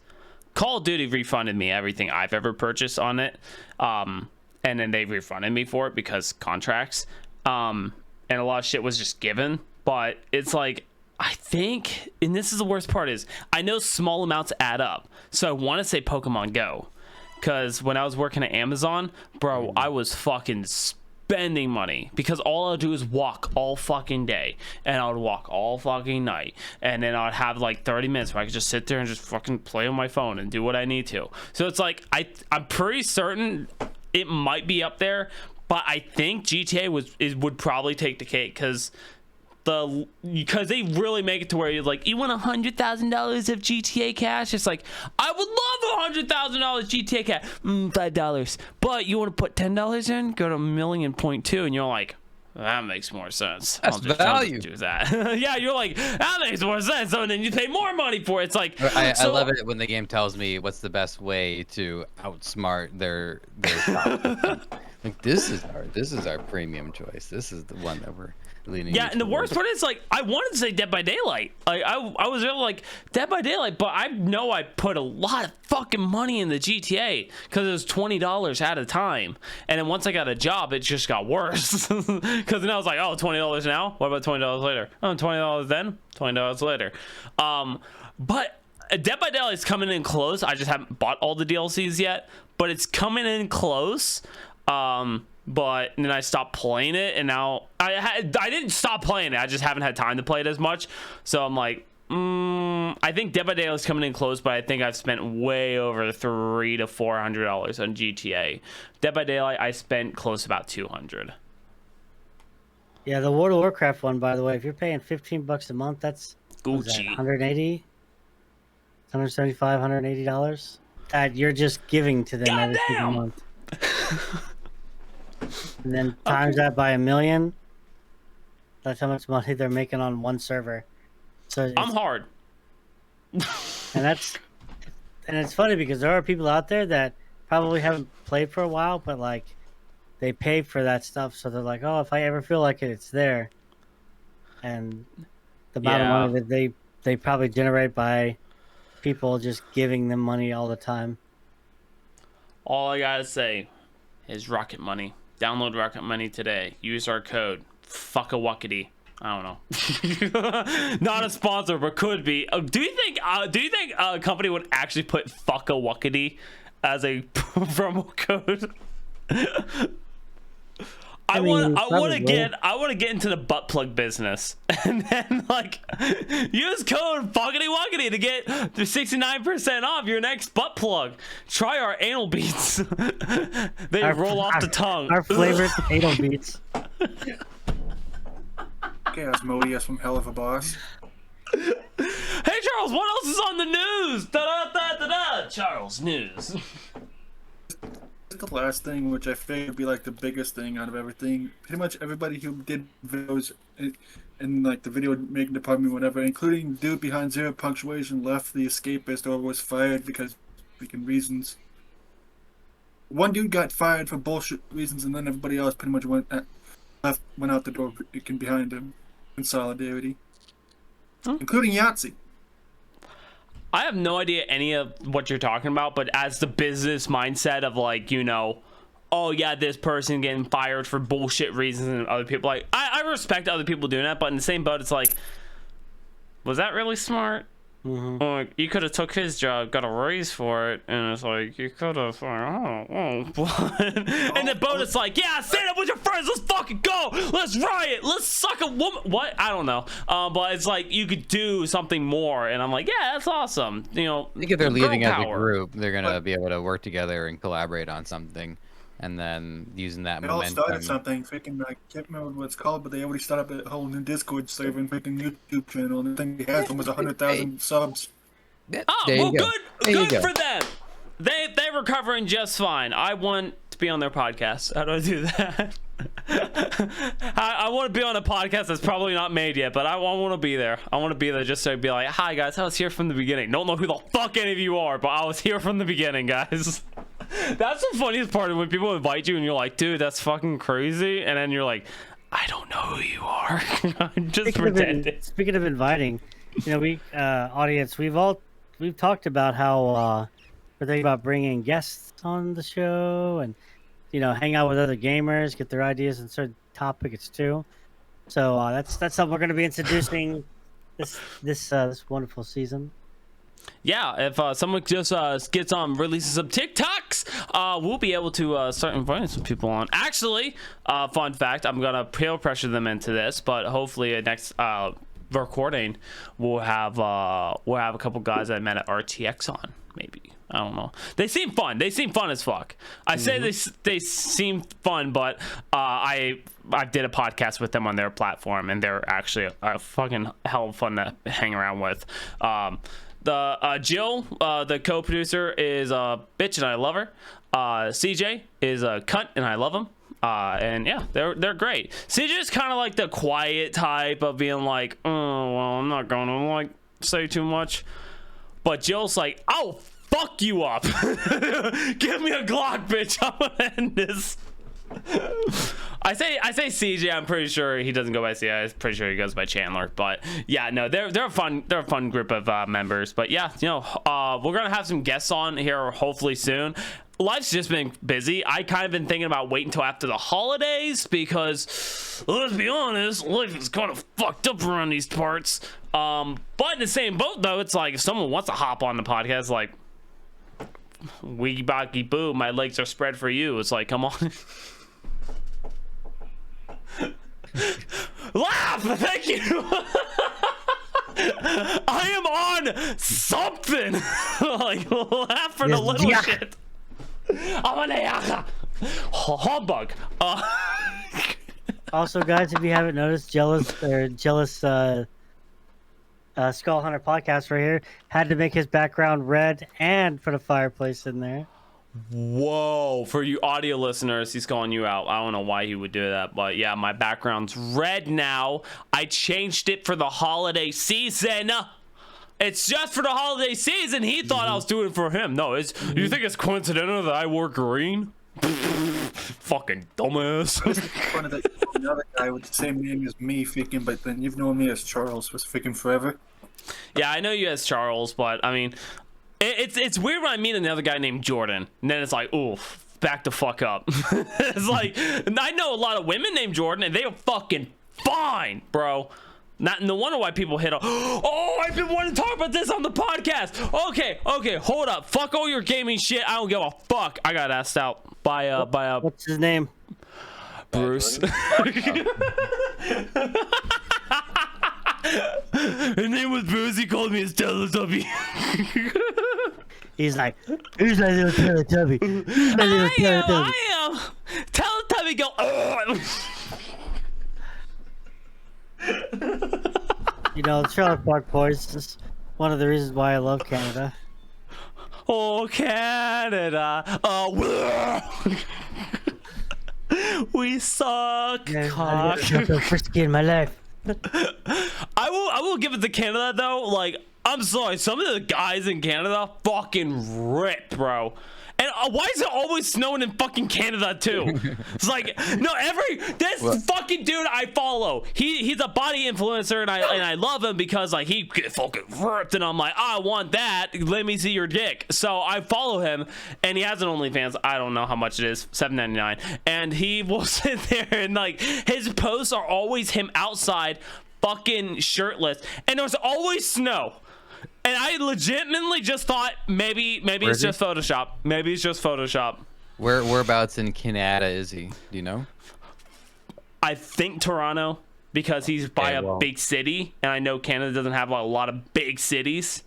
S4: Call of Duty refunded me everything I've ever purchased on it. And then they refunded me for it because contracts. And a lot of shit was just given. But it's like, I think, and this is the worst part, is I know small amounts add up. So I want to say Pokemon Go. Because when I was working at Amazon, bro, I was fucking spending money. Because all I'd do is walk all fucking day. And I would walk all fucking night. And then I'd have like 30 minutes where I could just sit there and just fucking play on my phone and do what I need to. So it's like, I'm pretty certain it might be up there. But I think GTA would probably take the cake. Because they really make it to where you're like, you want $100,000 of GTA cash? It's like, I would love $100,000 GTA cash. $5. But you want to put $10 in? Go to $1.2 million, and you're like, that makes more sense.
S3: That's value.
S4: I'll just do that. Yeah, you're like, that makes more sense. So then you pay more money for it. It's like,
S3: I love it when the game tells me what's the best way to outsmart their like, this is our premium choice. This is the one that we're leaning.
S4: Yeah, and the worst part is, like, I wanted to say Dead by Daylight. Like, I was really like Dead by Daylight, but I know I put a lot of fucking money in the GTA because it was $20 at a time, and then once I got a job, it just got worse. Because then I was like, oh, $20 now. What about $20 later? Oh, $20 then. $20 later. But Dead by Daylight is coming in close. I just haven't bought all the DLCs yet, but it's coming in close. But then I stopped playing it, and now I didn't stop playing it. I just haven't had time to play it as much. So I'm like, I think Dead by Daylight is coming in close, but I think I've spent way over $300 to $400 on GTA. Dead by Daylight, I spent close to about $200.
S1: Yeah, the World of Warcraft one, by the way, if you're paying $15 a month, that's
S4: Gucci.
S1: $180, $175, $180 that you're just giving to them every single month. And then times that by 1 million. That's how much money they're making on one server. So
S4: I'm hard.
S1: And it's funny because there are people out there that probably haven't played for a while, but like they pay for that stuff, so they're like, oh, if I ever feel like it, it's there. And the amount of money that they probably generate by people just giving them money all the time.
S4: All I gotta say is Rocket Money. Download Rocket Money today. Use our code FUCKAWUCKITY. I don't know. Not a sponsor, but could be. Do you think a company would actually put FUCKAWUCKITY as a promo code? I want to get into the butt plug business, and then like use code FUCKITY to get the 69% off your next butt plug. Try our anal beats. They roll off the tongue.
S1: Our flavored anal beats.
S2: Chaos Modius from Hell of a Boss.
S4: Hey Charles, what else is on the news? Da-da-da-da-da. Charles news.
S2: The last thing, which I figured would be like the biggest thing out of everything. Pretty much everybody who did videos in like the video making department, whatever, including dude behind Zero Punctuation, left the Escapist or was fired because freaking reasons. One dude got fired for bullshit reasons, and then everybody else pretty much went out the door behind him in solidarity, including Yahtzee.
S4: I have no idea any of what you're talking about, but as the business mindset of like, you know, oh yeah, this person getting fired for bullshit reasons, and other people like, I respect other people doing that, but in the same boat, it's like, was that really smart?
S1: Mm-hmm.
S4: Like, you could have took his job, got a raise for it, and it's like, you could have, and the boat is like, yeah, stand up with your friends, let's fucking go, let's riot, let's suck a woman, what? I don't know, but it's like, you could do something more, and I'm like, yeah, that's awesome, you know.
S3: I think if they're leaving as a group, they're gonna be able to work together and collaborate on something, and then using that momentum.
S2: They all started something, freaking, I can't remember what it's called, but they already started a whole new Discord server and freaking YouTube channel, and the thing they had almost 100,000 subs.
S4: Oh, well, good for them. They're recovering just fine. I want to be on their podcast? How do I do that? I want to be on a podcast that's probably not made yet, but I want to be there. I want to be there just to be like, hi guys, I was here from the beginning. Don't know who the fuck any of you are, but I was here from the beginning, guys. That's the funniest part, when people invite you and you're like, dude, that's fucking crazy, and then you're like, I don't know who you are. Just pretending.
S1: Speaking of inviting, you know, we audience, we've talked about how we're thinking about bringing guests on the show and, you know, hang out with other gamers, get their ideas on certain topics too. So that's something we're going to be introducing this wonderful season.
S4: Yeah, if someone just gets on, releases some TikToks, we'll be able to start inviting some people on. Actually, fun fact, I'm gonna peer pressure them into this, but hopefully next recording we'll have a couple guys that I met at RTX on. Maybe, I don't know. They seem fun. They seem fun as fuck. I say they seem fun, but I did a podcast with them on their platform, and they're actually a fucking hell of fun to hang around with. The Jill, the co-producer, is a bitch and I love her. CJ is a cunt and I love him. And yeah, they're great. CJ is kind of like the quiet type of being like, oh well, I'm not gonna like say too much. But Jill's like, I'll fuck you up. Give me a Glock, bitch. I'm gonna end this. I say CJ. I'm pretty sure he doesn't go by CJ. I'm pretty sure he goes by Chandler. But yeah, no, they're a fun group of members. But yeah, you know, we're gonna have some guests on here hopefully soon. Life's just been busy. I kind of been thinking about waiting until after the holidays because, let's be honest, life is kind of fucked up around these parts. But in the same boat though, it's like if someone wants to hop on the podcast, like, wee baki boo, my legs are spread for you. It's like, come on. Laugh! Thank you! I am on something! Like, laugh for the little shit. I'm on a humbug.
S1: Also, guys, if you haven't noticed, Jealous Skull Hunter podcast right here had to make his background red and put a fireplace in there.
S4: Whoa, for you audio listeners, he's calling you out. I don't know why he would do that, but yeah, my background's red now. I changed it for the holiday season. It's just for the holiday season. He thought I was doing it for him. No, you think it's coincidental that I wore green? Fucking dumbass.
S2: One of the other guy with the same name as me, freaking, but then you've known me as Charles for freaking forever.
S4: Yeah, I know you as Charles, but I mean, it's weird when I meet another guy named Jordan, and then it's like, ooh, back the fuck up. It's like, I know a lot of women named Jordan, and they are fucking fine, bro. No wonder why people hit up. Oh, I've been wanting to talk about this on the podcast. Okay, hold up. Fuck all your gaming shit. I don't give a fuck. I got asked out by
S1: What's his name?
S4: Bruce. His name was Bruce. He called me his Teletubby.
S1: He's like, who's my little Teletubby?
S4: I am. Teletubby go.
S1: You know, Trailer Park Boys is one of the reasons why I love Canada.
S4: Oh, Canada. We suck.
S1: Yeah, I've never been frisky in my life.
S4: I will give it to Canada though. Like, I'm sorry, some of the guys in Canada fucking rip, bro. And why is it always snowing in fucking Canada too? It's like, no, this fucking dude I follow, he's a body influencer, and I love him because like he get fucking ripped, and I'm like, I want that. Let me see your dick. So I follow him, and he has an OnlyFans. I don't know how much it is, $7.99, and he will sit there and like his posts are always him outside, fucking shirtless, and there's always snow. And I legitimately just thought maybe it's just Photoshop. Maybe it's just Photoshop.
S3: Whereabouts in Canada is he? Do you know?
S4: I think Toronto, because he's by a big city, and I know Canada doesn't have a lot of big cities.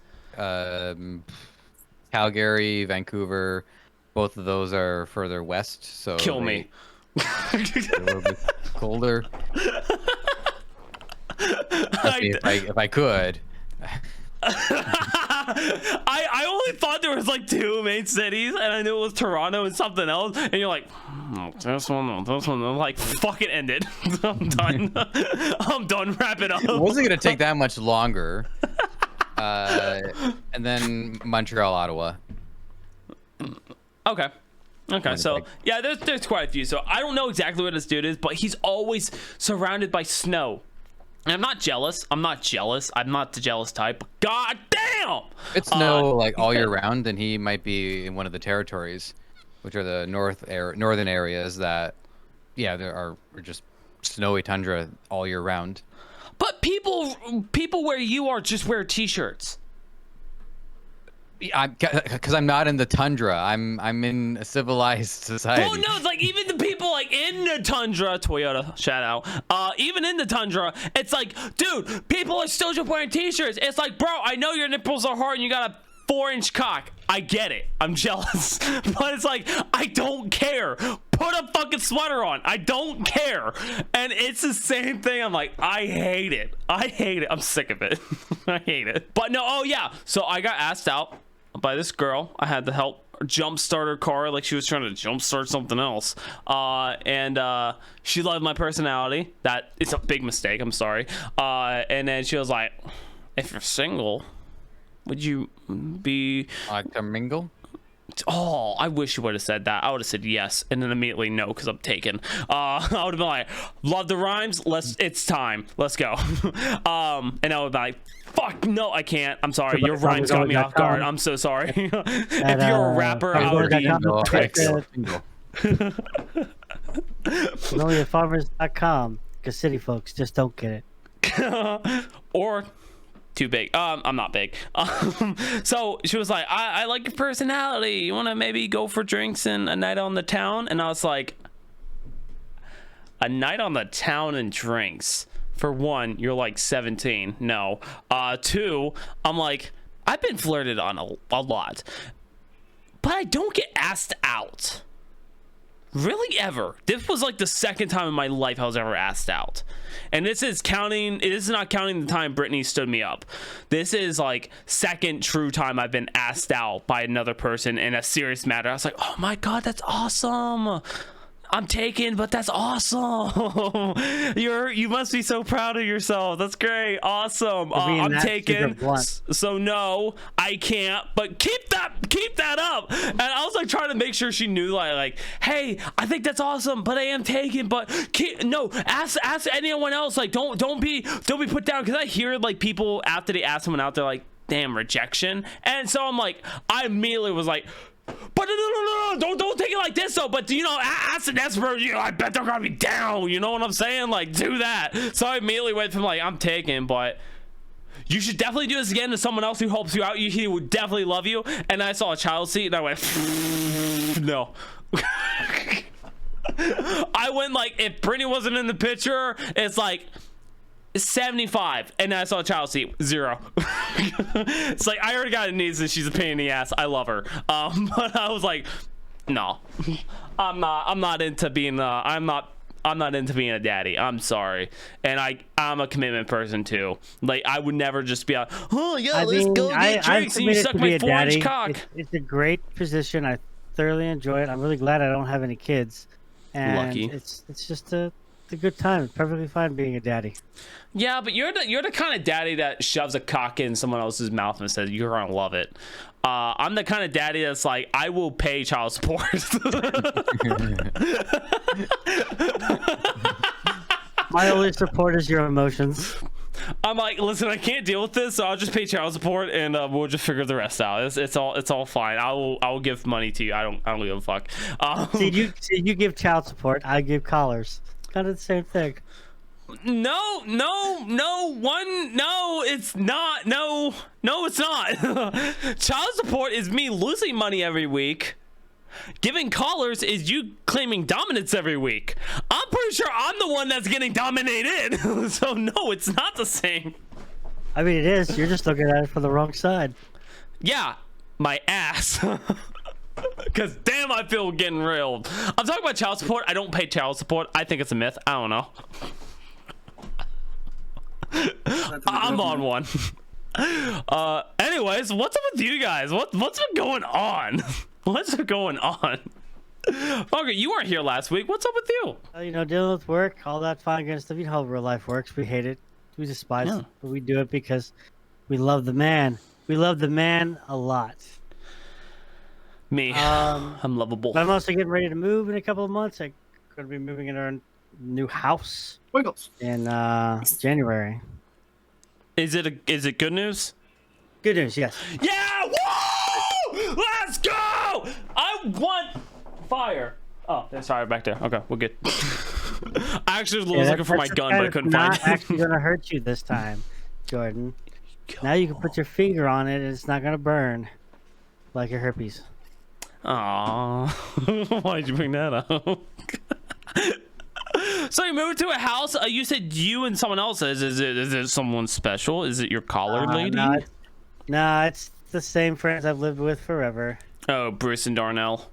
S3: Calgary, Vancouver, both of those are further west, so
S4: kill me.
S3: A little bit colder. If I could.
S4: I only thought there was like 2 main cities, and I knew it was Toronto and something else. And you're like, this one. I'm like, fucking end it. I'm done. I'm done. Wrap it up.
S3: It wasn't gonna take that much longer. And then Montreal, Ottawa.
S4: Okay. So yeah, there's quite a few. So I don't know exactly what this dude is, but he's always surrounded by snow. And I'm not jealous. I'm not the jealous type. But god damn!
S3: It's snow like all year round, and he might be in one of the territories, which are the northern areas that, yeah, there are just snowy tundra all year round.
S4: But people where you are just wear t-shirts.
S3: Because I'm not in the tundra. I'm in a civilized society.
S4: Oh no, it's like even the people like in the tundra, Toyota, shout out. Even in the tundra, it's like, dude, people are still just wearing t-shirts. It's like, bro, I know your nipples are hard and you got a 4-inch cock. I get it. I'm jealous. But it's like, I don't care. Put a fucking sweater on. I don't care. And it's the same thing. I'm like, I hate it. I'm sick of it. I hate it. But no, oh yeah. So I got asked out by this girl. I had to help jumpstart her car like she was trying to jumpstart something else. And she loved my personality. That is a big mistake. I'm sorry. And then she was like, if you're single, would you be
S3: like to mingle?
S4: Oh, I wish you would have said that. I would have said yes, and then immediately no, because I'm taken. I would have been like, love the rhymes. It's time. Let's go. And I would be like, fuck, no, I can't. I'm sorry. Your rhymes got me off guard. I'm so sorry. If you're a rapper, I would be
S1: It's only at farmers.com, because city folks just don't get
S4: it. Or too big. I'm not big. So she was like, I like your personality. You want to maybe go for drinks and a night on the town? And I was like, a night on the town and drinks? For one, you're like 17. No. 2, I'm like, I've been flirted on a lot, but I don't get asked out. Really, ever. This was like the 2nd time in my life I was ever asked out. And this is not counting the time Brittany stood me up. This is like 2nd true time I've been asked out by another person in a serious matter. I was like, oh my god, that's awesome. I'm taken, but that's awesome. You must be so proud of yourself. That's great. Awesome. I'm taken. So no, I can't. But keep that up. And I was like trying to make sure she knew, like, hey, I think that's awesome, but I am taken. But ask anyone else. Like, don't be put down, because I hear like people after they ask someone out, they're like, damn, rejection. And so I'm like, I immediately was like, but no, don't take it like this though. But ask the next person, I bet they're gonna be down. You know what I'm saying? Like, do that. So I immediately went from like, I'm taken, but you should definitely do this again to someone else who helps you out. He would definitely love you. And I saw a child seat and I went, no. I went like, if Brittany wasn't in the picture, it's like 75, and then I saw a child seat 0. It's like, I already got a niece and she's a pain in the ass. I love her. But I was like, no, I'm not into being I'm not into being a daddy. I'm sorry. And I'm a commitment person too. Like, I would never just be like, oh yeah, let's go get drinks and you suck my 4-inch cock.
S1: It's a great position. I thoroughly enjoy it. I'm really glad I don't have any kids. And
S4: lucky.
S1: It's just a good time. It's perfectly fine being a daddy.
S4: Yeah, but you're the kind of daddy that shoves a cock in someone else's mouth and says you're gonna love it. I'm the kind of daddy that's like, I will pay child support.
S1: My only support is your emotions.
S4: I'm like, listen, I can't deal with this, so I'll just pay child support and we'll just figure the rest out. It's all fine. I will give money to you. I don't give a fuck.
S1: See, you give child support. I give collars. Kind of the same thing.
S4: No, it's not. No, it's not. Child support is me losing money every week. Giving collars is you claiming dominance every week. I'm pretty sure I'm the one that's getting dominated. So no, it's not the same.
S1: I mean, it is. You're just looking at it from the wrong side.
S4: Yeah, my ass. Because damn, I feel getting railed. I'm talking about child support. I don't pay child support. I think it's a myth. I don't know. I'm on one. Anyways, what's up with you guys? What's been going on? What's been going on? Okay, you weren't here last week. What's up with you?
S1: You know, dealing with work, all that fun good stuff. You know how real life works. We hate it. We despise it. But we do it because we love the man. We love the man a lot.
S4: Me, I'm lovable.
S1: But I'm also getting ready to move in a couple of months. I'm going to be moving in our new house
S2: Wiggles.
S1: in January.
S4: Is it good news?
S1: Good news, yes.
S4: Yeah! Woo! Let's go! I want fire. Oh, sorry, back there. Okay, we're good. I actually was looking for my gun, but I couldn't find it.
S1: It's not actually going to hurt you this time, Jordan. Now you can put your finger on it, and it's not going to burn like your herpes.
S4: Aww. Why'd you bring that up? So you moved to a house. You said you and someone else. Is it someone special? Is it your collar lady?
S1: No, it's the same friends I've lived with forever.
S4: Oh, Bruce and Darnell.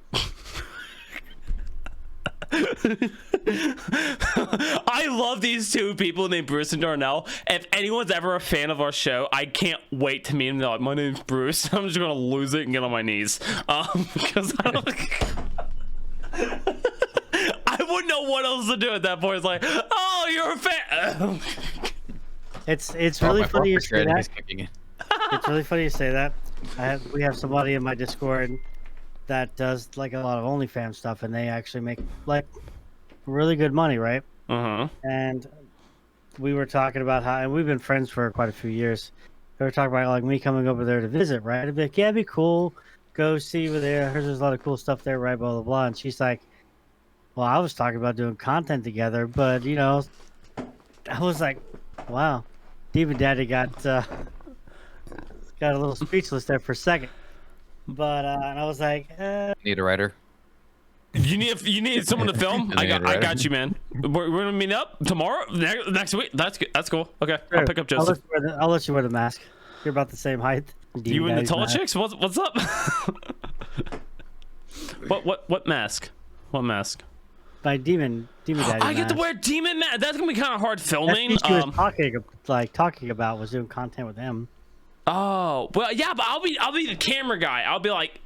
S4: I love these two people named Bruce and Darnell. If anyone's ever a fan of our show, I can't wait to meet them. They're like, my name's Bruce. I'm just gonna lose it and get on my knees. Because I don't. I wouldn't know what else to do at that point. It's like, oh, you're a fan.
S1: It's really funny you say that. It's really funny you say that. We have somebody in my Discord that does like a lot of OnlyFans stuff, and they actually make like really good money, right? And we were talking about how, and we've been friends for quite a few years. They were talking about like me coming over there to visit, right? I'd be like, yeah, it'd be cool. Go see over there. There's a lot of cool stuff there, right? Blah blah blah. And she's like, well, I was talking about doing content together, but you know, I was like, wow, Demon Daddy got a little speechless there for a second. But and I was like,
S3: Need a writer.
S4: You need someone to film. I got you, man. We're gonna meet up tomorrow, next week. That's good. That's cool. Okay, sure. I'll pick up Joseph.
S1: I'll let you wear the mask. You're about the same height.
S4: You and the tall chicks? What's up? What mask? What mask?
S1: By Demon Daddy.
S4: I get to wear Demon mask. That's gonna be kind of hard filming.
S1: That's what she was talking about was doing content with him.
S4: Oh well, yeah, but I'll be the camera guy. I'll be like,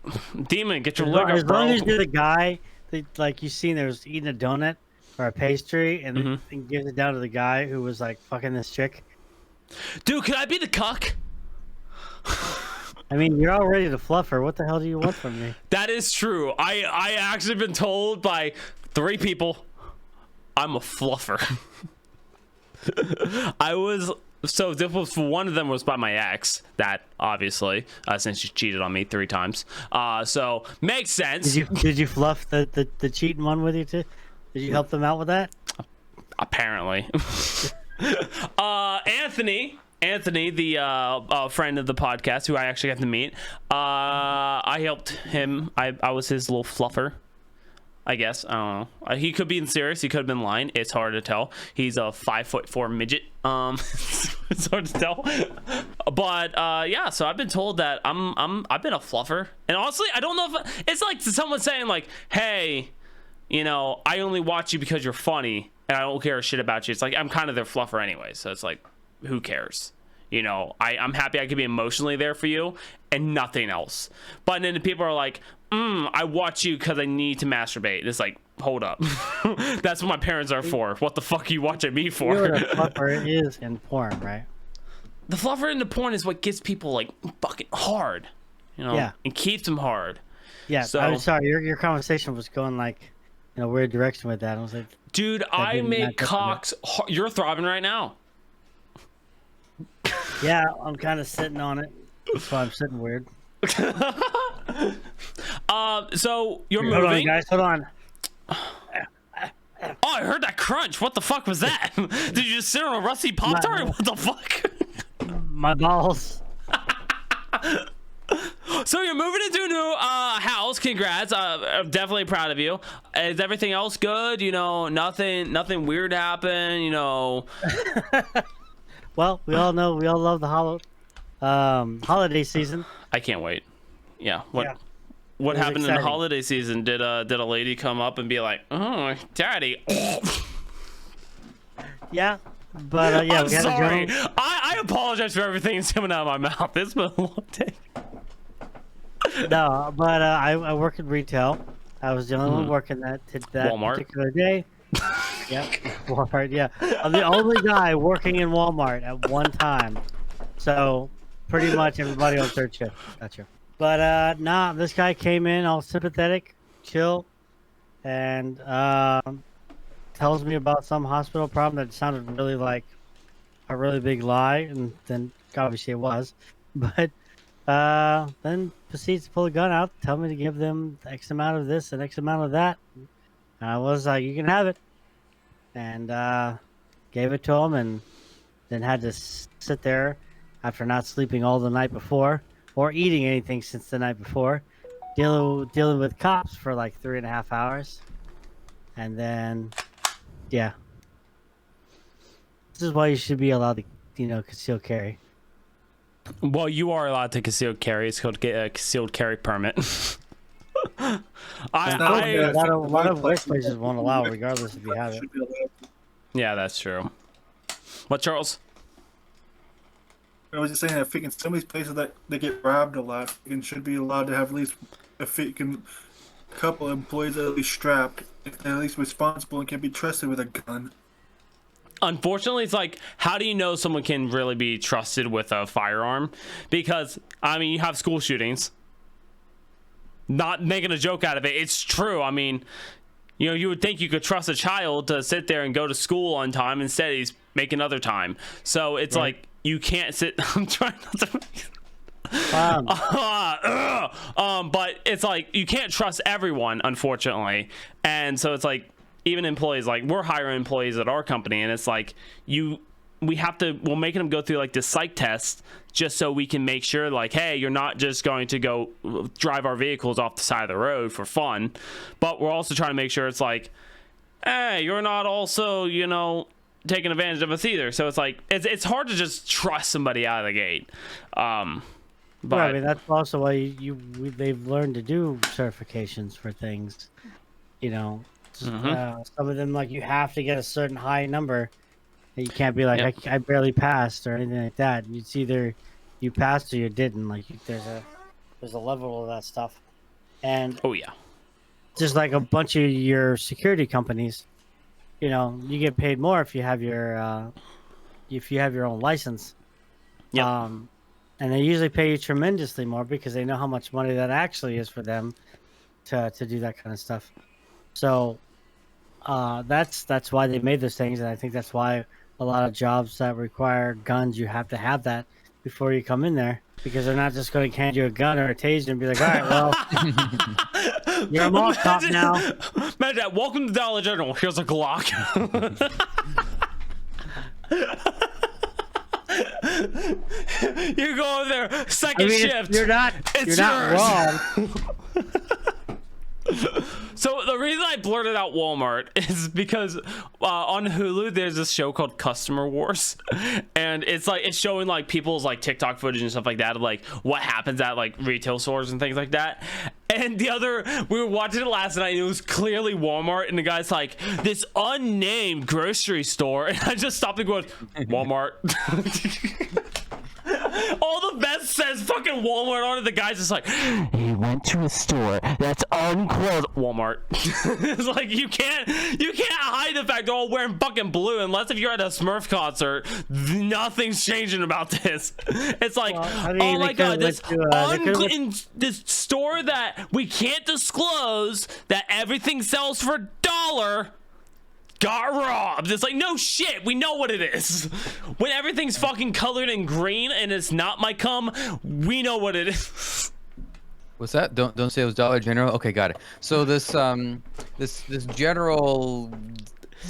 S4: Demon, get your leg up,
S1: as
S4: bro.
S1: long as you're the guy that, like you seen, there was eating a donut or a pastry, and then gives it down to the guy who was like fucking this chick.
S4: Dude, can I be the cuck?
S1: I mean, you're all ready to fluff her. What the hell do you want from me?
S4: That is true. I actually been told by 3 people I'm a fluffer. So this was, one of them was by my ex, that obviously, since she cheated on me 3 times. So makes sense.
S1: Did you fluff the cheating one with you too? Did you help them out with that?
S4: Apparently. Anthony, the friend of the podcast who I actually got to meet, I helped him. I was his little fluffer, I guess. I don't know. He could be in serious. He could have been lying. It's hard to tell. He's a 5'4" midget. It's hard to tell. But yeah. So I've been told that I've been a fluffer, and honestly, I don't know if it's like someone saying like, "Hey, you know, I only watch you because you're funny, and I don't care a shit about you." It's like I'm kind of their fluffer anyway. So it's like, who cares? You know, I'm happy I could be emotionally there for you and nothing else. But then the people are like, I watch you because I need to masturbate. It's like, hold up. That's what my parents are for. What the fuck are you watching me for?
S1: You know what a fluffer is in porn, right?
S4: The fluffer in the porn is what gets people like fucking hard, you know, and keeps them hard.
S1: Yeah, so, I'm sorry. Your conversation was going like in a weird direction with that. I was like,
S4: dude, I make cocks. You're throbbing right now.
S1: Yeah, I'm kind of sitting on it. That's why I'm sitting weird.
S4: So you're moving.
S1: Hold on, guys. Hold on.
S4: Oh, I heard that crunch. What the fuck was that? Did you just sit on a rusty Pop-Tart? What the fuck?
S1: My balls.
S4: So you're moving into a new house. Congrats. I'm definitely proud of you. Is everything else good? You know, nothing weird happened, you know.
S1: Well, we all love the holiday season.
S4: I can't wait. Yeah. What happened in the holiday season? Did a lady come up and be like, "Oh, daddy"?
S1: Yeah. But yeah,
S4: I'm
S1: we had
S4: sorry.
S1: a gentleman.
S4: I apologize for everything that's coming out of my mouth. It's been a long day.
S1: No, but I work in retail. I was the only one working that
S4: Walmart.
S1: particular day. Yep, Walmart. Yeah, I'm the only guy working in Walmart at one time. So pretty much everybody on third shift. Gotcha. But nah, this guy came in all sympathetic, chill, and tells me about some hospital problem that sounded really like a really big lie, and then obviously it was. But then proceeds to pull a gun out, tell me to give them X amount of this and X amount of that. And I was like, you can have it. And gave it to him, and then had to sit there after not sleeping all the night before or eating anything since the night before, dealing with cops for like 3.5 hours. And then, yeah. This is why you should be allowed to, conceal carry.
S4: Well, you are allowed to concealed carry. It's called get a concealed carry permit.
S1: A lot of workplaces won't allow, regardless if you have it.
S4: Yeah, that's true. What, Charles?
S2: I was just saying that freaking some of these places that they get robbed a lot, freaking should be allowed to have at least a freaking couple of employees at least strapped, if they're at least responsible and can be trusted with a gun.
S4: Unfortunately, it's like, how do you know someone can really be trusted with a firearm? Because, I mean, you have school shootings. Not making a joke out of it. It's true. I mean, you would think you could trust a child to sit there and go to school on time. Instead, he's making other time. So it's like, you can't sit. I'm trying not to. But it's like, you can't trust everyone, unfortunately. And so it's like, even employees, like we're hiring employees at our company, and it's like we're making them go through like this psych test just so we can make sure, like, hey, you're not just going to go drive our vehicles off the side of the road for fun, but we're also trying to make sure it's like, hey, you're not also, taking advantage of us either. So it's like, it's hard to just trust somebody out of the gate. But
S1: Right, I mean, that's also why they've learned to do certifications for things, some of them, like, you have to get a certain high number. You can't be like, I barely passed or anything like that. It's either you passed or you didn't. Like, there's a level of that stuff. And
S4: oh yeah,
S1: just like a bunch of your security companies, you get paid more if you have your own license.
S4: Yeah.
S1: And they usually pay you tremendously more because they know how much money that actually is for them to do that kind of stuff. So that's why they made those things, and I think that's why a lot of jobs that require guns, you have to have that before you come in there, because they're not just going to hand you a gun or a taser and be like, all right, well, you're a mall cop now.
S4: Imagine that. Welcome to Dollar General. Here's a Glock. You go over there, second shift.
S1: You're not wrong.
S4: So the reason I blurted out Walmart is because on Hulu there's this show called Customer Wars, and it's showing like people's like TikTok footage and stuff like that of like what happens at like retail stores and things like that. And we were watching it last night, and it was clearly Walmart, and the guy's like, this unnamed grocery store, and I just stopped and going, Walmart. All the best says fucking Walmart on it. The guy's just like, he went to a store that's unclothed. Walmart. It's like, you can't hide the fact they're all wearing fucking blue, unless if you're at a Smurf concert. Nothing's changing about this. It's like, oh my god, this this store that we can't disclose that everything sells for $1 got robbed. It's like, no shit, we know what it is. When everything's fucking colored in green and it's not my cum, we know what it is.
S3: What's that? Don't say it was Dollar General. Okay, got it. So this this general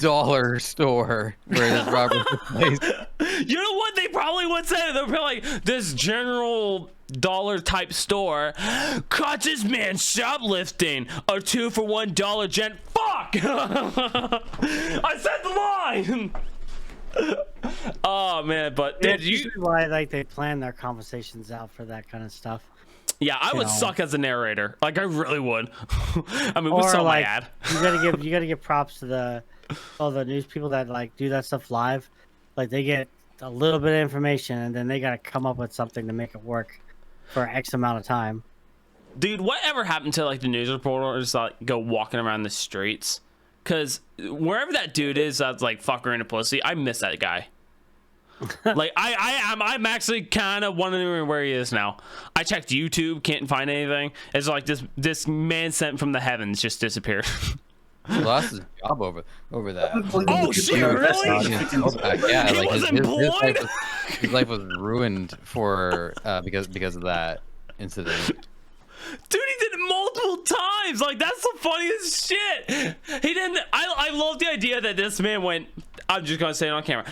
S3: dollar store where this robbery took place.
S4: You know what they probably would say? They'll be like, this general dollar type store caught this man shoplifting a 2-for-$1 Dollar Gen. Fuck! I said the line. Oh man, but
S1: That's why they plan their conversations out for that kind of stuff.
S4: Yeah, I would suck as a narrator. Like, I really would. I mean, we saw my ad.
S1: You gotta give props to all the news people that like do that stuff live. Like they get a little bit of information and then they got to come up with something to make it work for X amount of time.
S4: Dude, whatever happened to like the news reporters like go walking around the streets? Cause wherever that dude is, that's like fucker in a pussy. I miss that guy. Like I'm actually kind of wondering where he is now. I checked YouTube, can't find anything. It's like this man sent from the heavens just disappeared.
S3: He lost his job over that.
S4: Oh shit! Really?
S3: Yeah,
S4: He
S3: like
S4: was
S3: his
S4: employed.
S3: his life was ruined for because of that incident.
S4: Dude, he did it multiple times. Like, that's the funniest shit. He didn't. I love the idea that this man went. I'm just gonna say it on camera.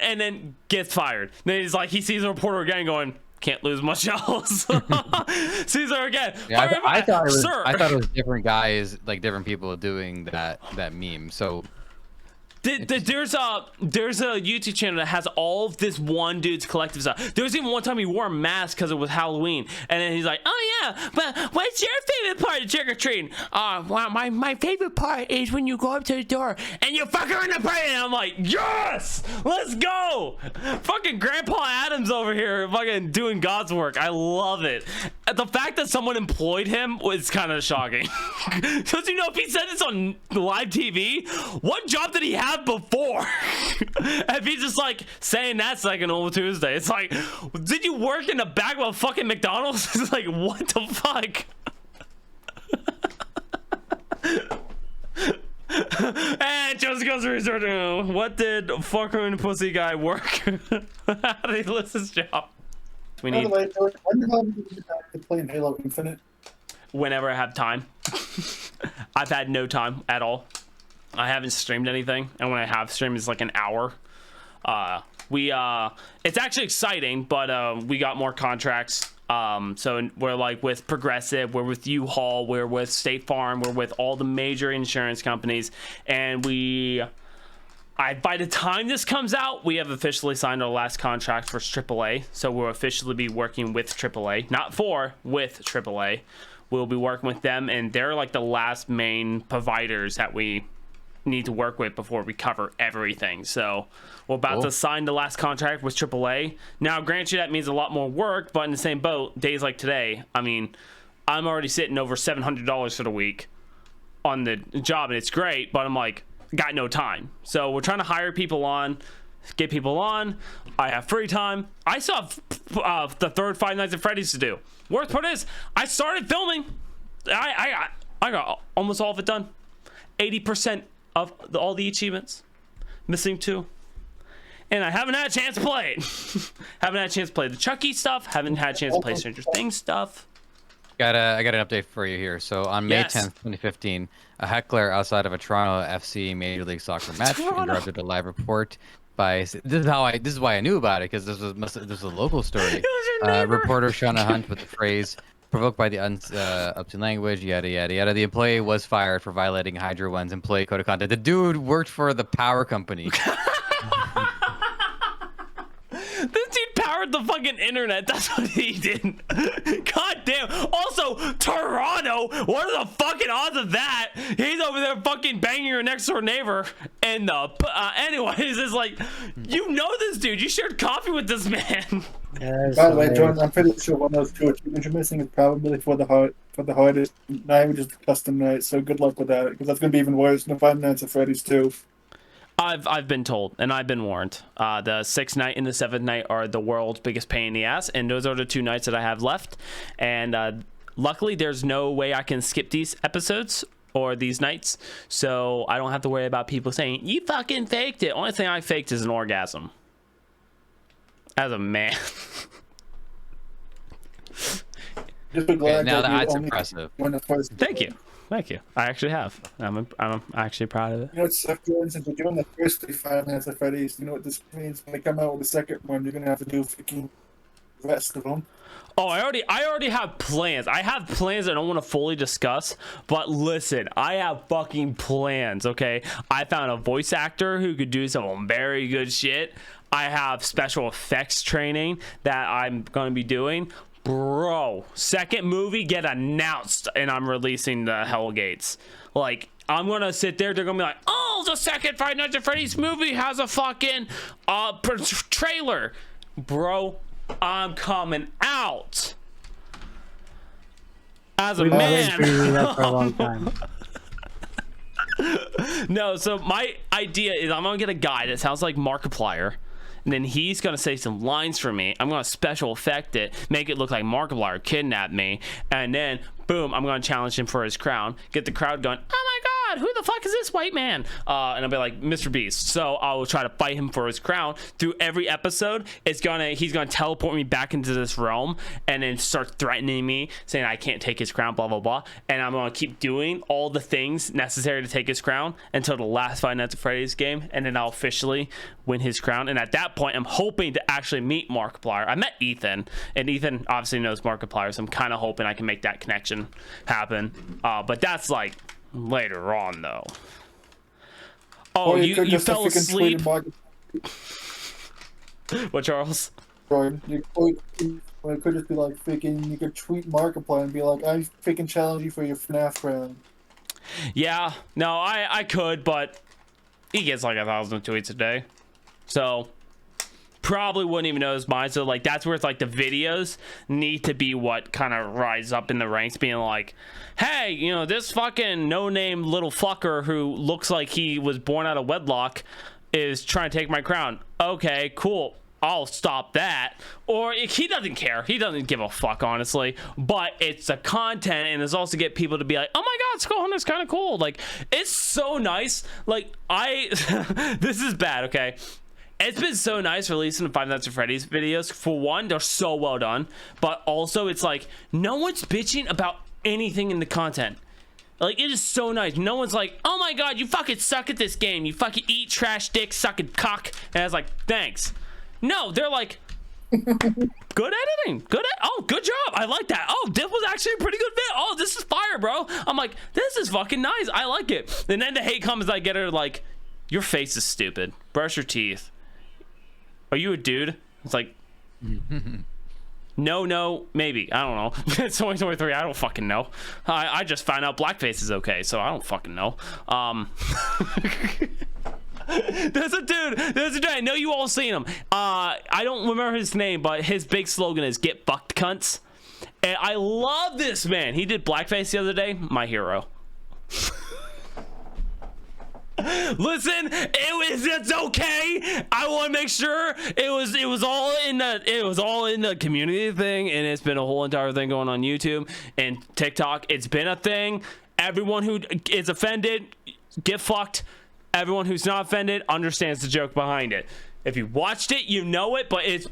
S4: And then gets fired. Then he's like, he sees a reporter again, going, "Can't lose much else." Sees her again.
S3: Yeah, I thought it was.
S4: Sir.
S3: I thought it was different guys, like different people doing that meme. So.
S4: There's a YouTube channel that has all of this one dude's collective stuff. There was even one time he wore a mask because it was Halloween, and then he's like, "Oh yeah, but what's your favorite part of trick or treating?" Wow, my favorite part is when you go up to the door and you fuck her in the brain. And I'm like, yes, let's go. Fucking Grandpa Adams over here, fucking doing God's work. I love it. The fact that someone employed him was kind of shocking. Because you know, if he said this on live TV, what job did he have before? If he's just like saying that's like an old Tuesday, it's like, did you work in the back of a fucking McDonald's? It's like, what the fuck? And Joseph goes to resort to what did fucker and pussy guy work? How did he list his job? We need.
S2: By the way, when do you get back to playing Halo Infinite?
S4: Whenever I have time. I've had no time at all. I haven't streamed anything, and when I have streamed, it's like an hour. It's actually exciting, but we got more contracts. So we're like with Progressive, we're with U-Haul, we're with State Farm, we're with all the major insurance companies, and by the time this comes out, we have officially signed our last contract for AAA. So we'll officially be working with AAA, not for, with AAA. We'll be working with them, and they're like the last main providers that we need to work with before we cover everything. So we're about to sign the last contract with AAA. Now, grant you, that means a lot more work, but in the same boat, days like today, I mean, I'm already sitting over $700 for the week on the job, and it's great, but I'm like, got no time. So we're trying to hire people on, get people on. I have free time. I still have the third Five Nights at Freddy's to do. Worst part is, I started filming. I got almost all of it done. 80% of all the achievements. Missing 2. And I haven't had a chance to play it. Haven't had a chance to play the Chucky stuff. Haven't had a chance to play Stranger Things stuff.
S3: I got an update for you here. So on May 10th, 2015, a heckler outside of a Toronto FC Major League Soccer match interrupted a live report by. This is why I knew about it, because this was a local story. Reporter Shauna Hunt with the phrase "provoked by the obscene language," yada yada yada. The employee was fired for violating Hydro One's employee code of conduct. The dude worked for the power company.
S4: This dude powered the fucking internet. That's what he did. God damn. Also, Toronto. What are the fucking odds of that? He's over there fucking banging your next door neighbor. And anyways, it's like, you know this dude. You shared coffee with this man.
S2: By the way, John, I'm pretty sure one of those 2 achievements you're missing is probably for the hardest language, just custom night. So good luck with that, because that's gonna be even worse than Five Nights at Freddy's 2.
S4: I've been told, and I've been warned. The 6th night and the 7th night are the world's biggest pain in the ass, and those are the 2 nights that I have left. And luckily, there's no way I can skip these episodes or these nights, so I don't have to worry about people saying, "You fucking faked it." Only thing I faked is an orgasm. As a man.
S2: Just be glad
S3: Now
S2: that
S3: that's
S2: you only
S3: impressive.
S2: won the first.
S4: Thank you. Thank you. I actually have. I'm actually proud of it.
S2: You know what's sucks, Jordan? Since we're doing the first 3 Five Nights at Freddy's, you know what this means? When they come out with the second one, you're gonna have to do freaking the rest of them.
S4: Oh, I already have plans. I have plans I don't want to fully discuss, but listen, I have fucking plans, okay? I found a voice actor who could do some very good shit. I have special effects training that I'm going to be doing. Bro, second movie get announced and I'm releasing the Hellgates. Like, I'm going to sit there, they're going to be like, "Oh, hell the second Five Nights at Freddy's movie has a fucking trailer? Bro, I'm coming out. As a
S1: We've been
S4: man.
S1: waiting for you to do that for a long time.
S4: No, so my idea is I'm gonna get a guy that sounds like Markiplier, and then he's gonna say some lines for me. I'm gonna special effect it, make it look like Markiplier kidnapped me, and then boom, I'm gonna challenge him for his crown, get the crowd going, oh my god, who the fuck is this white man? And I'll be like, Mr. Beast. So I will try to fight him for his crown. Through every episode, he's gonna teleport me back into this realm and then start threatening me, saying I can't take his crown, blah blah blah. And I'm gonna keep doing all the things necessary to take his crown until the last Five Nights at Freddy's game, and then I'll officially win his crown. And at that point, I'm hoping to actually meet Markiplier. I met Ethan, and Ethan obviously knows Markiplier, so I'm kind of hoping I can make that connection happen. But that's like later on, though. Oh, you fell asleep. What, Charles?
S2: You could just be like freaking. You could tweet Markiplier and be like, "I freaking challenge you for your FNAF crown."
S4: Yeah, no, I could, but he gets like 1,000 tweets a day, so probably wouldn't even know his mind. So like that's where it's like the videos need to be what kind of rise up in the ranks, being like, hey, you know, this fucking no-name little fucker who looks like he was born out of wedlock is trying to take my crown. Okay, cool, I'll stop that. Or he doesn't care, he doesn't give a fuck, honestly, but it's the content, and it's also get people to be like, oh my god, Skull Hunter's kind of cool. Like, it's so nice. Like, this is bad, okay? It's been so nice releasing the Five Nights at Freddy's videos. For one, they're so well done, but also it's like no one's bitching about anything in the content. Like, it is so nice. No one's like, oh my god, you fucking suck at this game, you fucking eat trash dick sucking cock. And I was like, thanks. No, they're like, good editing, oh, good job, I like that. Oh, this was actually a pretty good vid. Oh, this is fire, bro. I'm like, this is fucking nice, I like it. And then the hate comments I get are like, your face is stupid, brush your teeth. Are you a dude? It's like, no, maybe. I don't know. It's 2023. I don't fucking know. I just found out blackface is okay, so I don't fucking know. There's a dude. I know you all seen him. I don't remember his name, but his big slogan is "Get fucked, cunts." And I love this man. He did blackface the other day. My hero. Listen, it's okay. I want to make sure it was all in the community thing, and it's been a whole entire thing going on YouTube and TikTok. It's been a thing. Everyone who is offended, get fucked. Everyone who's not offended understands the joke behind it. If you watched it, you know it, but it's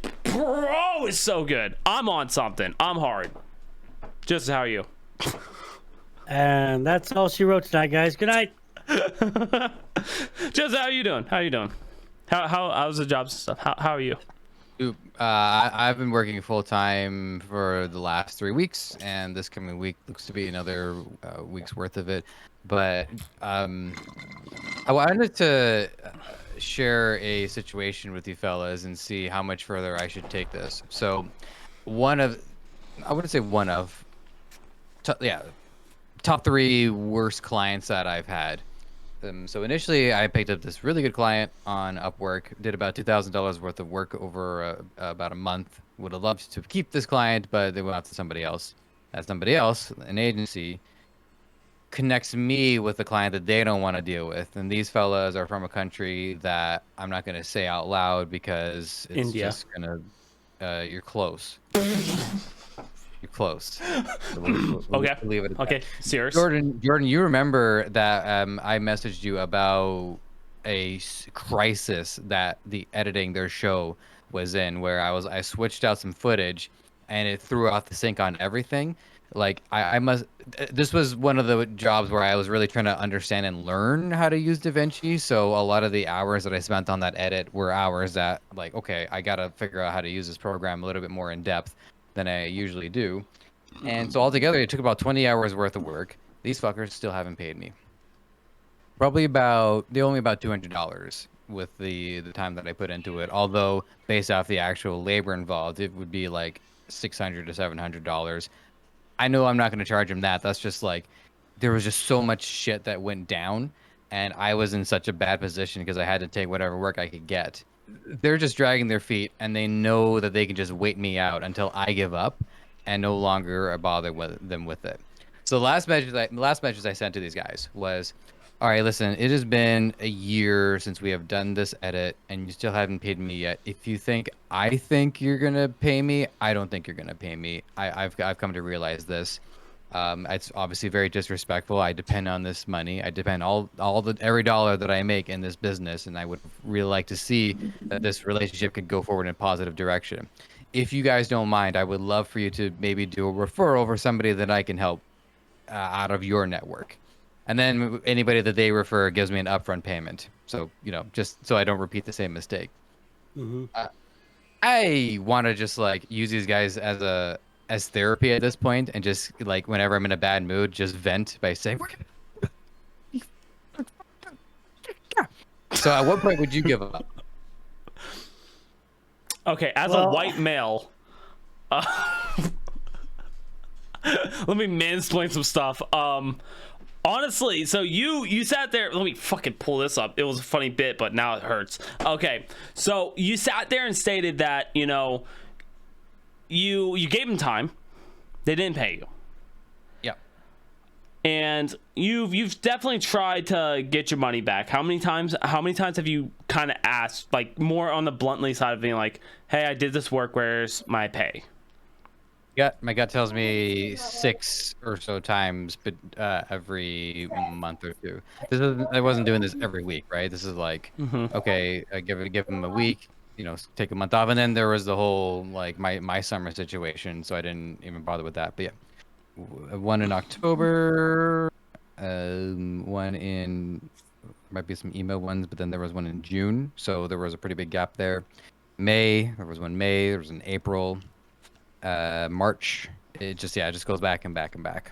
S4: so good. I'm on something. I'm hard. Just how are you?
S1: And that's all she wrote tonight, guys. Good night.
S4: Just how you doing? How's the jobs and stuff? How are you?
S3: I've been working full time for the last 3 weeks, and this coming week looks to be another week's worth of it. But I wanted to share a situation with you fellas and see how much further I should take this. So, top 3 worst clients that I've had. So initially, I picked up this really good client on Upwork, did about $2,000 worth of work over about a month. Would have loved to keep this client, but they went out to somebody else. That somebody else, an agency, connects me with a client that they don't want to deal with. And these fellas are from a country that I'm not going to say out loud because it's
S4: India.
S3: just going to, you're close. You're close. So
S4: Okay.
S3: we'll leave it at
S4: Okay.
S3: that.
S4: Serious.
S3: Jordan, you remember that I messaged you about a crisis that the editing their show was in, where I switched out some footage and it threw out the sync on everything. Like this was one of the jobs where I was really trying to understand and learn how to use DaVinci. So a lot of the hours that I spent on that edit were hours that, like, okay, I got to figure out how to use this program a little bit more in depth than I usually do. And so altogether, it took about 20 hours worth of work. These fuckers still haven't paid me. They owe me about $200 with the time that I put into it. Although based off the actual labor involved, it would be like $600 to $700. I know I'm not going to charge them that. That's just like, there was just so much shit that went down and I was in such a bad position because I had to take whatever work I could get. They're just dragging their feet, and they know that they can just wait me out until I give up and no longer bother with them with it. So the last message I sent to these guys was, all right, listen, it has been a year since we have done this edit, and you still haven't paid me yet. If you think I think you're gonna pay me, I don't think you're gonna pay me. I've come to realize this. It's obviously very disrespectful. I depend on this money. I depend every dollar that I make in this business, and I would really like to see that this relationship could go forward in a positive direction. If you guys don't mind, I would love for you to maybe do a referral for somebody that I can help out of your network. And then anybody that they refer gives me an upfront payment. So, just so I don't repeat the same mistake. I want to just like use these guys as therapy at this point, and just like whenever I'm in a bad mood, just vent by saying, so at what point would you give up?
S4: Okay, as a white male, let me mansplain some stuff. Honestly, so you sat there. Let me fucking pull this up. It was a funny bit, but now it hurts. Okay, so you sat there and stated that you gave them time. They didn't pay you.
S3: Yeah.
S4: And you've definitely tried to get your money back. How many times have you kind of asked, like more on the bluntly side of being like, hey, I did this work, where's my pay?
S3: Yeah, my gut tells me 6 or so times, but every month or two. I wasn't doing this every week, right? This is like, okay, I give them a week, take a month off, and then there was the whole like my summer situation, so I didn't even bother with that. But yeah, one in October, one in might be some email ones, but then there was one in June, so there was a pretty big gap there. There was an April. March. It just goes back and back and back.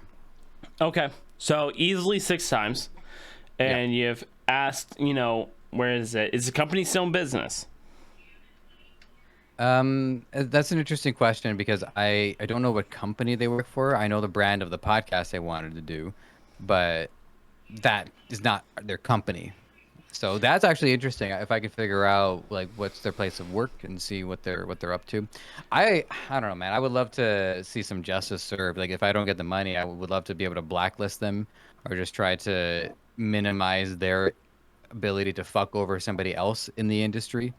S4: Okay, so easily 6 times, and you've asked, where is it? Is the company still in business?
S3: That's an interesting question because I don't know what company they work for. I know the brand of the podcast they wanted to do, but that is not their company. So that's actually interesting. If I could figure out like what's their place of work and see what they're up to. I don't know, man. I would love to see some justice served. Like if I don't get the money, I would love to be able to blacklist them or just try to minimize their ability to fuck over somebody else in the industry.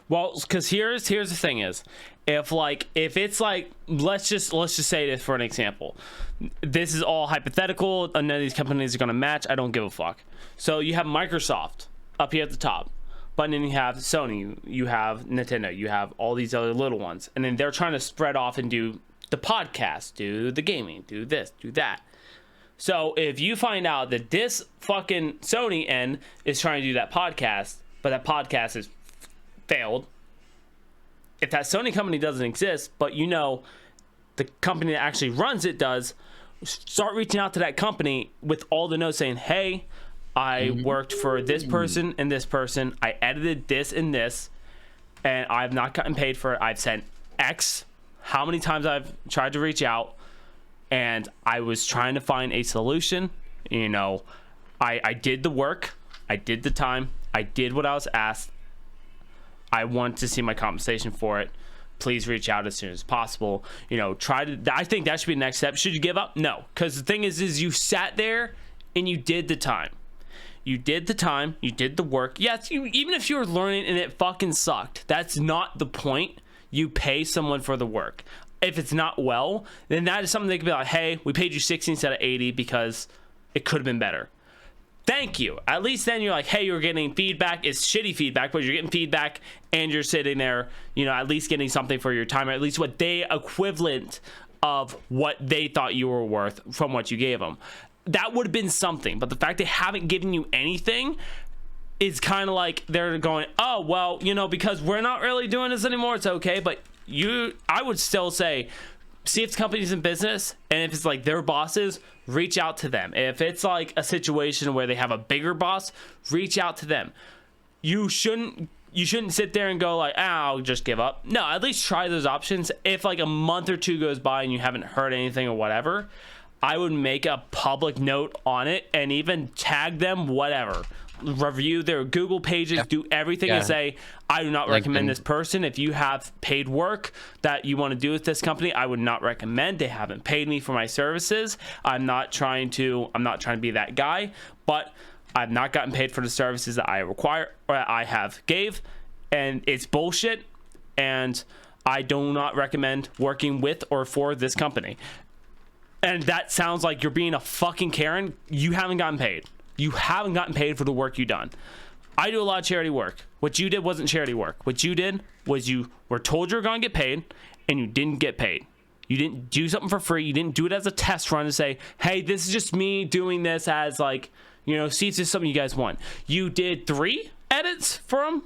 S4: Well, because here's the thing is, if it's like let's just say this for an example. This is all hypothetical. None of these companies are gonna match. I don't give a fuck. So you have Microsoft up here at the top, but then you have Sony, you have Nintendo, you have all these other little ones, and then they're trying to spread off and do the podcast, do the gaming, do this, do that. So if you find out that this fucking Sony end is trying to do that podcast, but that podcast is failed, if that Sony company doesn't exist, but the company that actually runs it does, start reaching out to that company with all the notes saying, hey, I worked for this person and this person, I edited this and this, and I've not gotten paid for it. I've sent X how many times I've tried to reach out, and I was trying to find a solution. I did the work, I did the time, I did what I was asked. I want to see my compensation for it. Please reach out as soon as possible. I think that should be the next step. Should you give up? No. Because the thing is you sat there and you did the time. You did the time. You did the work. Yes, even if you were learning and it fucking sucked, that's not the point. You pay someone for the work. If it's not well, then that is something they could be like, hey, we paid you 60 instead of 80 because it could have been better. Thank you. At least then you're like, hey, you're getting feedback. It's shitty feedback, but you're getting feedback and you're sitting there, at least getting something for your time, or at least what they equivalent of what they thought you were worth from what you gave them. That would have been something. But the fact they haven't given you anything is kind of like they're going, oh, well, because we're not really doing this anymore, it's okay. But I would still say, see if the company's in business, and if it's like their bosses, reach out to them. If it's like a situation where they have a bigger boss, reach out to them. You shouldn't sit there and go like, I'll just give up. No, at least try those options. If like a month or two goes by and you haven't heard anything or whatever, I would make a public note on it and even tag them, whatever. Review their Google pages, do everything, and say, I do not recommend this person. If you have paid work that you want to do with this company, I would not recommend. They haven't paid me for my services. I'm not trying to be that guy, but I've not gotten paid for the services that I require or that I have gave, and it's bullshit, and I do not recommend working with or for this company. And that sounds like you're being a fucking Karen. You haven't gotten paid. You haven't gotten paid for the work you've done. I do a lot of charity work. What you did wasn't charity work. What you did was you were told you were going to get paid, and you didn't get paid. You didn't do something for free. You didn't do it as a test run to say, hey, this is just me doing this as like, you know, see if this is something you guys want. You did 3 edits for them?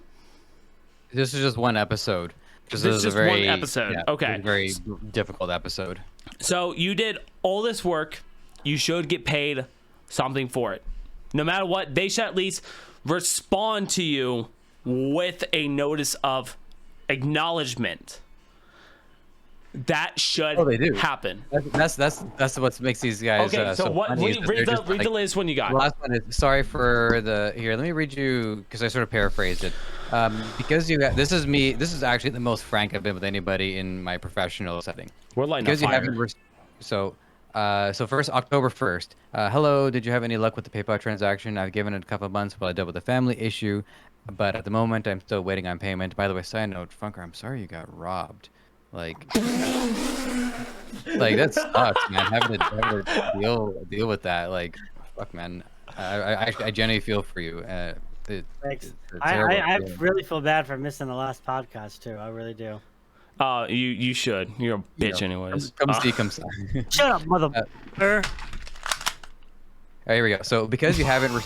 S3: This is just one episode.
S4: This is just one episode. Okay.
S3: Very difficult episode.
S4: So you did all this work. You should get paid something for it. No matter what, they should at least respond to you with a notice of acknowledgement. That should happen.
S3: That's what makes these guys.
S4: Okay, so what? Read the latest one you got.
S3: The last one is sorry for the here. Let me read you because I sort of paraphrased it. Because you this is me. This is actually the most frank I've been with anybody in my professional setting.
S4: We're lighting a fire.
S3: So first, October 1st. Hello, did you have any luck with the PayPal transaction? I've given it a couple of months while I dealt with a family issue, but at the moment, I'm still waiting on payment. By the way, side note, Funker, I'm sorry you got robbed. Like that sucks, man. Having to deal with that, like, fuck, man. I genuinely feel for you.
S1: Thanks. I really feel bad for missing the last podcast too. I really do.
S4: You should. You're a bitch, anyways.
S3: Come see.
S1: Shut up, motherfucker.
S3: All right, here we go. So because you haven't,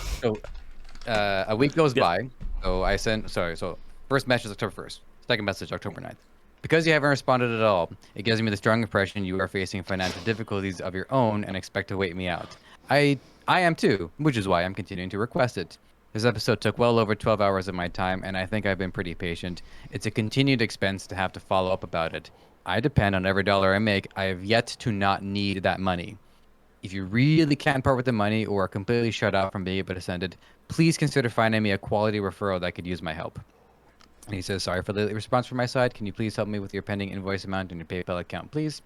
S3: a week goes by. So I sent. So first message October 1st. Second message October 9th. Because you haven't responded at all, it gives me the strong impression you are facing financial difficulties of your own and expect to wait me out. I am too, which is why I'm continuing to request it. This episode took well over 12 hours of my time, and I think I've been pretty patient. It's a continued expense to have to follow up about it. I depend on every dollar I make. I have yet to not need that money. If you really can't part with the money or are completely shut out from being able to send it, please consider finding me a quality referral that could use my help. And he says, sorry for the response from my side. Can you please help me with your pending invoice amount and your PayPal account, please?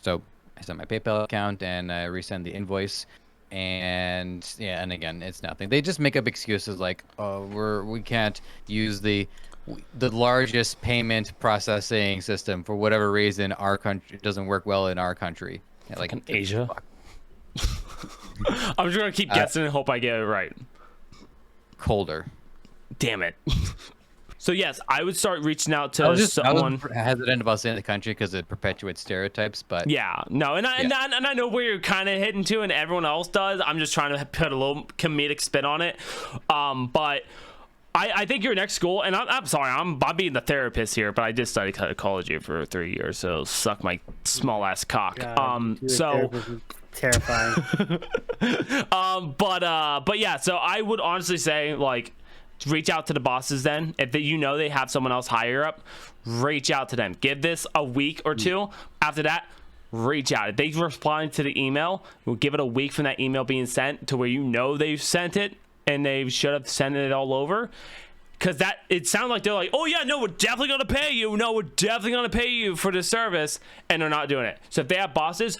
S3: So I sent my PayPal account and I resend the invoice. And yeah, and again, it's nothing. They just make up excuses like, oh, we can't use the largest payment processing system for whatever reason. Our country doesn't work well in our country. Yeah, like
S4: in Asia. I'm just gonna keep guessing and hope I get it right.
S3: Colder.
S4: Damn it. So yes, I would start reaching out to someone.
S3: I was hesitant about saying the country because it perpetuates stereotypes, but
S4: yeah, no, and I know where you're kind of hitting to, and everyone else does. I'm just trying to put a little comedic spin on it. But I think your next school, and I'm sorry, I'm being the therapist here, but I did study psychology for 3 years, so suck my small ass cock. So
S1: terrifying.
S4: But yeah, so I would honestly say like, reach out to the bosses then. If they have someone else higher up, reach out to them. Give this a week or two. After that, reach out. If they respond to the email, we'll give it a week from that email being sent to where they've sent it and they should have sent it all over. Because it sounds like they're like, oh yeah, no, we're definitely going to pay you. No, we're definitely going to pay you for this service. And they're not doing it. So if they have bosses,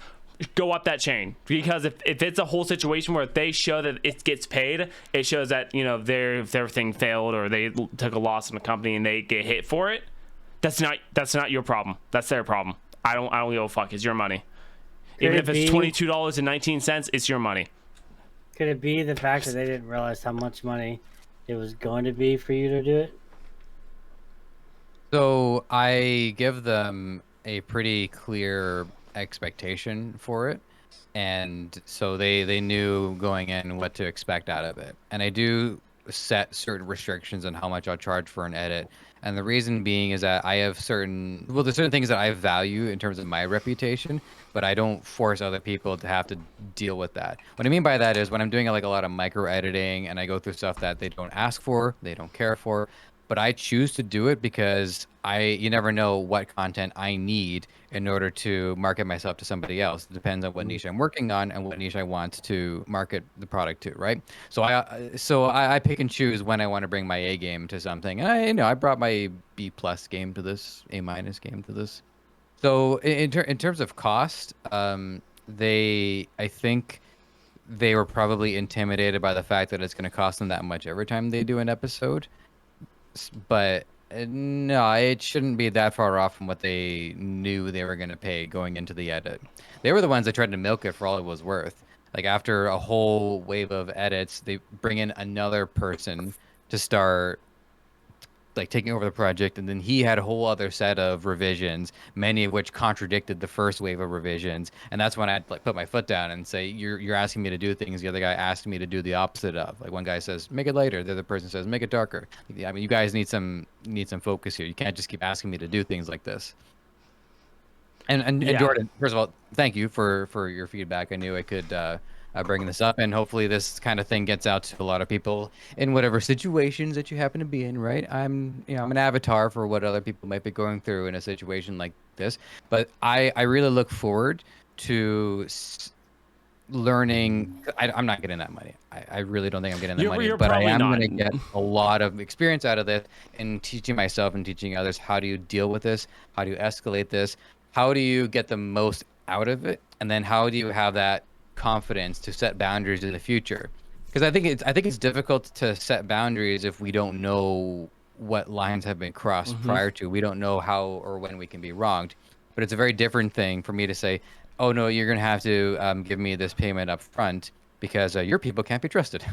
S4: go up that chain, because if it's a whole situation where if they show that it gets paid, it shows that their thing failed or they took a loss in the company and they get hit for it. That's not your problem. That's their problem. I don't give a fuck. It's your money. Even if it's $22.19, it's your money.
S1: Could it be the fact that they didn't realize how much money it was going to be for you to do it?
S3: So I give them a pretty clear expectation for it, and so they knew going in what to expect out of it. And I do set certain restrictions on how much I'll charge for an edit, and the reason being is that there's certain things that I value in terms of my reputation, but I don't force other people to have to deal with that. What I mean by that is when I'm doing like a lot of micro editing and I go through stuff that they don't ask for, they don't care for, but I choose to do it because you never know what content I need in order to market myself to somebody else. It depends on what niche I'm working on and what niche I want to market the product to, right? So I pick and choose when I want to bring my A game to something. And I brought my B+ game to this, A- game to this. So in terms of cost, I think they were probably intimidated by the fact that it's going to cost them that much every time they do an episode. But no, it shouldn't be that far off from what they knew they were going to pay going into the edit. They were the ones that tried to milk it for all it was worth. Like after a whole wave of edits, they bring in another person to start like taking over the project, and then he had a whole other set of revisions, many of which contradicted the first wave of revisions. And that's when I'd like put my foot down and say, you're asking me to do things the other guy asked me to do the opposite of. Like one guy says make it lighter, the other person says make it darker. I mean, you guys need some focus here. You can't just keep asking me to do things like this. And Jordan, first of all, thank you for your feedback. I knew I could bring this up, and hopefully this kind of thing gets out to a lot of people in whatever situations that you happen to be in, right? I'm an avatar for what other people might be going through in a situation like this, but I really look forward to learning. I'm not getting that money. I really don't think I'm getting that money, but I am going to get a lot of experience out of this in teaching myself and teaching others how do you deal with this, how do you escalate this, how do you get the most out of it, and then how do you have that confidence to set boundaries in the future. Because I think it's difficult to set boundaries if we don't know what lines have been crossed prior to. We don't know how or when we can be wronged. But it's a very different thing for me to say, oh no, you're gonna have to give me this payment up front because your people can't be trusted.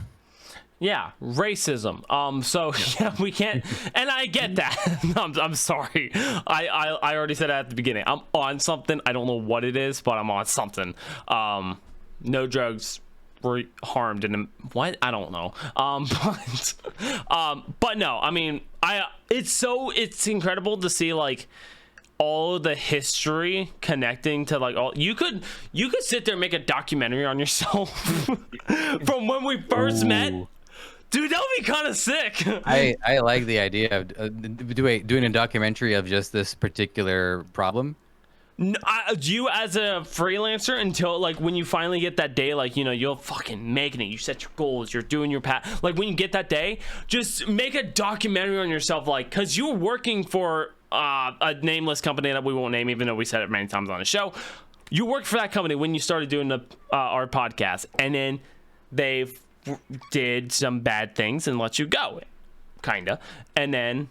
S4: Yeah, racism. So yeah, we can't, and I get that. I'm sorry. I already said that at the beginning. I'm on something. I don't know what it is, but I'm on something. No drugs were harmed in what? I don't know. But no, I mean, it's incredible to see like all the history connecting to like all you could sit there and make a documentary on yourself from when we first met. Dude, that would be kind of sick.
S3: I like the idea of doing a documentary of just this particular problem.
S4: You as a freelancer, until like when you finally get that day, like you're fucking making it, you set your goals, you're doing your path, like when you get that day, just make a documentary on yourself, like because you were working for a nameless company that we won't name, even though we said it many times on the show. You worked for that company when you started doing our podcast, and then they did some bad things and let you go, kinda, and then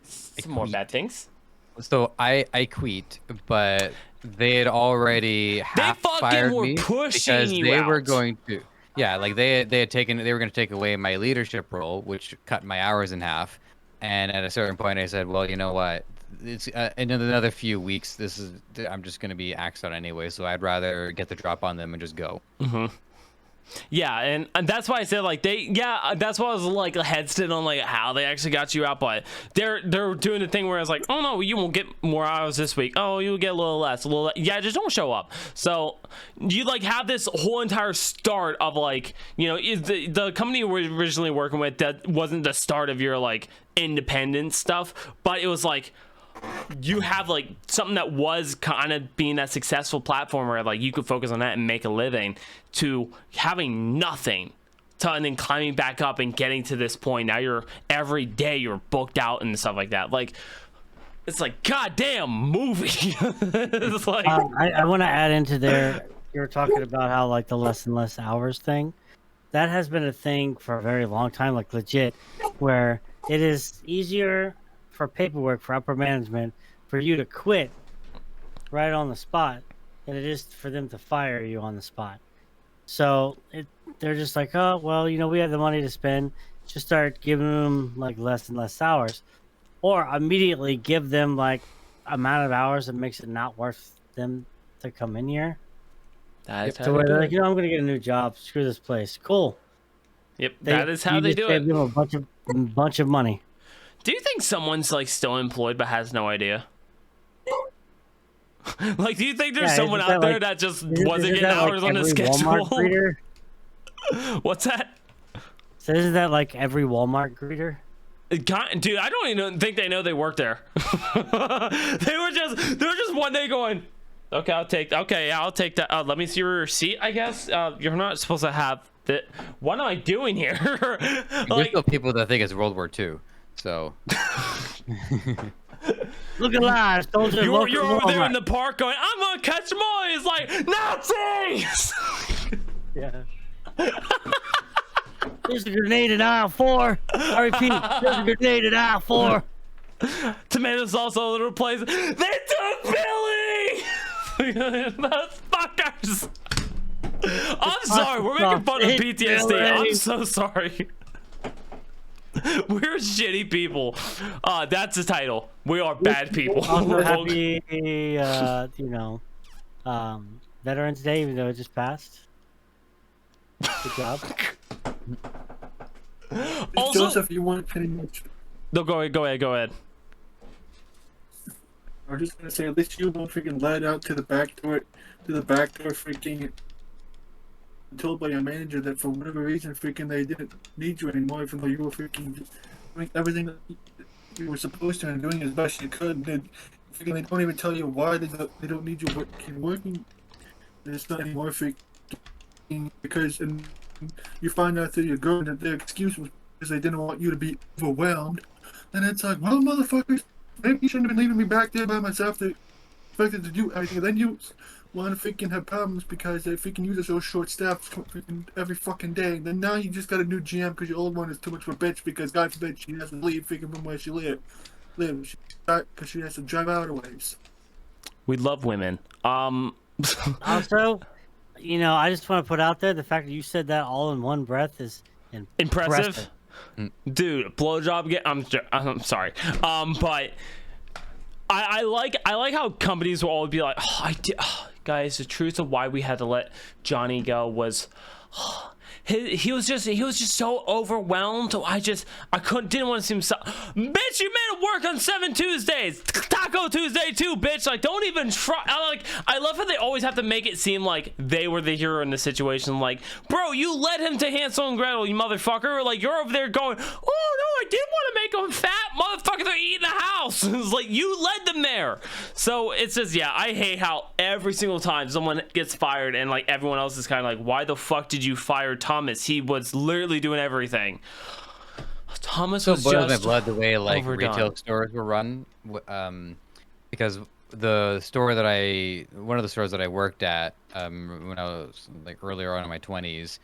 S4: some more bad things.
S3: So I quit, but they had already fired me because they were going to, like they were going to take away my leadership role, which cut my hours in half. And at a certain point, I said, well, you know what? It's in another few weeks. I'm just going to be axed out anyway, so I'd rather get the drop on them and just go.
S4: Yeah, and that's why I said like that's why I was like hesitant on like how they actually got you out, but they're doing the thing where I was like, oh no, you won't get more hours this week. Oh, you'll get a little less, yeah, just don't show up. So you like have this whole entire start of like the company you were originally working with, that wasn't the start of your like independent stuff, but it was like you have like something that was kind of being that successful platform where like you could focus on that and make a living, to having nothing and then climbing back up and getting to this point. Now you're every day you're booked out and stuff like that. Like it's like goddamn movie. It's like
S1: I want to add into there. You were talking about how like the less and less hours thing. That has been a thing for a very long time, like legit, where it is easier for paperwork for upper management for you to quit right on the spot than it is for them to fire you on the spot. So they're just like, oh well, we have the money to spend, just start giving them like less and less hours, or immediately give them like amount of hours that makes it not worth them to come in here.
S4: That's
S1: so where they're like, I'm gonna get a new job, screw this place, cool.
S4: Yep, that is how they do it.
S1: Them a bunch of money.
S4: Do you think someone's like still employed but has no idea? Like, do you think there's someone out there that just wasn't getting hours on his schedule?
S1: Greeter?
S4: What's that?
S1: So isn't that like every Walmart greeter?
S4: God, dude, I don't even think they know they work there. they were just one day going, okay, I'll take that. Let me see your receipt, I guess. You're not supposed to have that. What am I doing here?
S3: There's
S4: Like,
S3: still people that think it's World War II. So
S1: Look alive, soldier.
S4: you're over there in the park going, I'm gonna catch them all. He's like, Nazis.
S1: Yeah. There's a grenade in aisle 4. I repeat, there's a grenade in aisle 4.
S4: Tomato sauce all over the place. They took Billy. Those fuckers. I'm sorry. We're making fun of PTSD. I'm so sorry. We're shitty people. That's the title. We are bad people.
S1: Also happy, Veterans Day, even though it just passed. Good job.
S4: Also,
S2: Joseph, you want pretty much.
S4: no, go ahead.
S2: I was just gonna say, at least you won't freaking led out to the back door, freaking told by your manager that for whatever reason, freaking they didn't need you anymore, even though you were freaking doing everything that you were supposed to and doing as best you could. They don't even tell you why they don't need you working. There's not anymore freaking because and you find out through your girl that their excuse was because they didn't want you to be overwhelmed. And it's like, well, motherfuckers, maybe you shouldn't have been leaving me back there by myself to expected to do everything. And then you want to freaking have problems because they freaking use us so short staffed every fucking day. And then now you just got a new GM because your old one is too much of a bitch because God forbid she has to leave freaking from where she lives because she has to drive out of ways.
S4: We love women.
S1: Also, I just want to put out there the fact that you said that all in one breath is
S4: impressive. Dude, blowjob get. I'm sorry. But I like how companies will always be like, guys, the truth of why we had to let Johnny go was. He was just so overwhelmed. So didn't want to see him. Bitch, you made him work on 7 Tuesdays, Taco Tuesday too, bitch. Like, don't even try. I love how they always have to make it seem like they were the hero in the situation. Like, bro, you led him to Hansel and Gretel, you motherfucker. Like, you're over there going, oh no, I did want to make him fat, motherfucker. They're eating the house. It's like you led them there. So it's just, yeah, I hate how every single time someone gets fired and like everyone else is kind of like, why the fuck did you fire Thomas? He was literally doing everything. Thomas was
S3: boils
S4: just
S3: my blood the way like
S4: overdone.
S3: retail stores were run, because the store that one of the stores that I worked at when I was like earlier on in my 20s,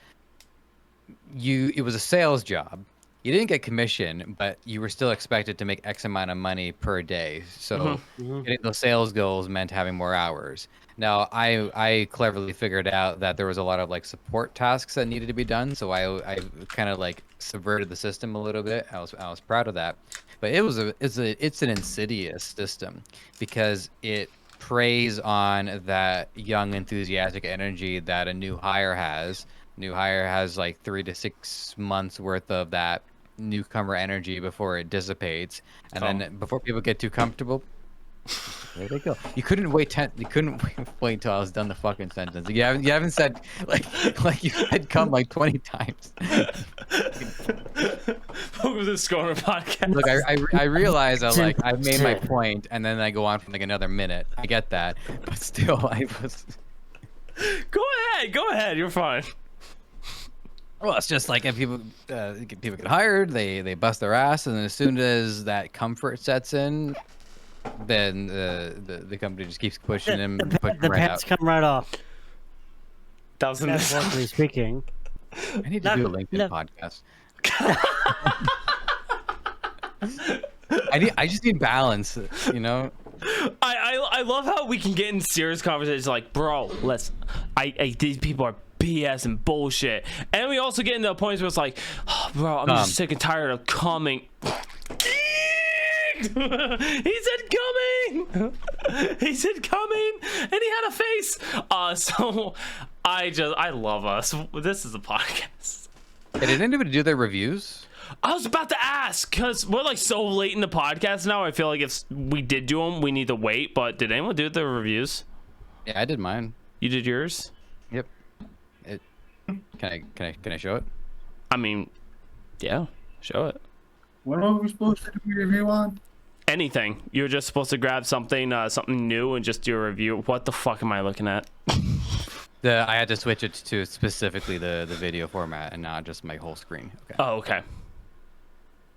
S3: it was a sales job. You didn't get commission, but you were still expected to make X amount of money per day. So getting those sales goals meant having more hours. Now, I cleverly figured out that there was a lot of like support tasks that needed to be done. So I kind of like subverted the system a little bit. I was proud of that. But it's an insidious system because it preys on that young enthusiastic energy that a new hire has. New hire has like 3 to 6 months worth of that newcomer energy before it dissipates, and then before people get too comfortable, there they go. You couldn't wait till I was done the fucking sentence. You haven't said like you had come like 20 times.
S4: Welcome to the Scorner podcast.
S3: Look, I realize I made my point, and then I go on for like another minute. I get that, but still, I was.
S4: Go ahead. You're fine.
S3: Well, it's just like if people get hired, they bust their ass, and then as soon as that comfort sets in, then the company just keeps pushing them.
S1: The pants come right off. Metaphorically speaking.
S3: I need to do a LinkedIn podcast. I just need balance,
S4: I love how we can get in serious conversations like, bro, these people are BS and bullshit, and we also get into the points where it's like, oh, bro, I'm just sick and tired of coming. He said coming, and he had a face. So I love us. This is a podcast.
S3: Hey, did anybody do their reviews?
S4: I was about to ask because we're like so late in the podcast now. I feel like if we did do them, we need to wait. But did anyone do the reviews?
S3: Yeah, I did mine.
S4: You did yours?
S3: Yep. Can I show it?
S4: I mean, yeah, show it.
S2: What are we supposed to do a review on?
S4: Anything. You're just supposed to grab something new and just do a review. What the fuck am I looking at?
S3: I had to switch it to specifically the video format and not just my whole screen. Okay.
S4: Oh, okay.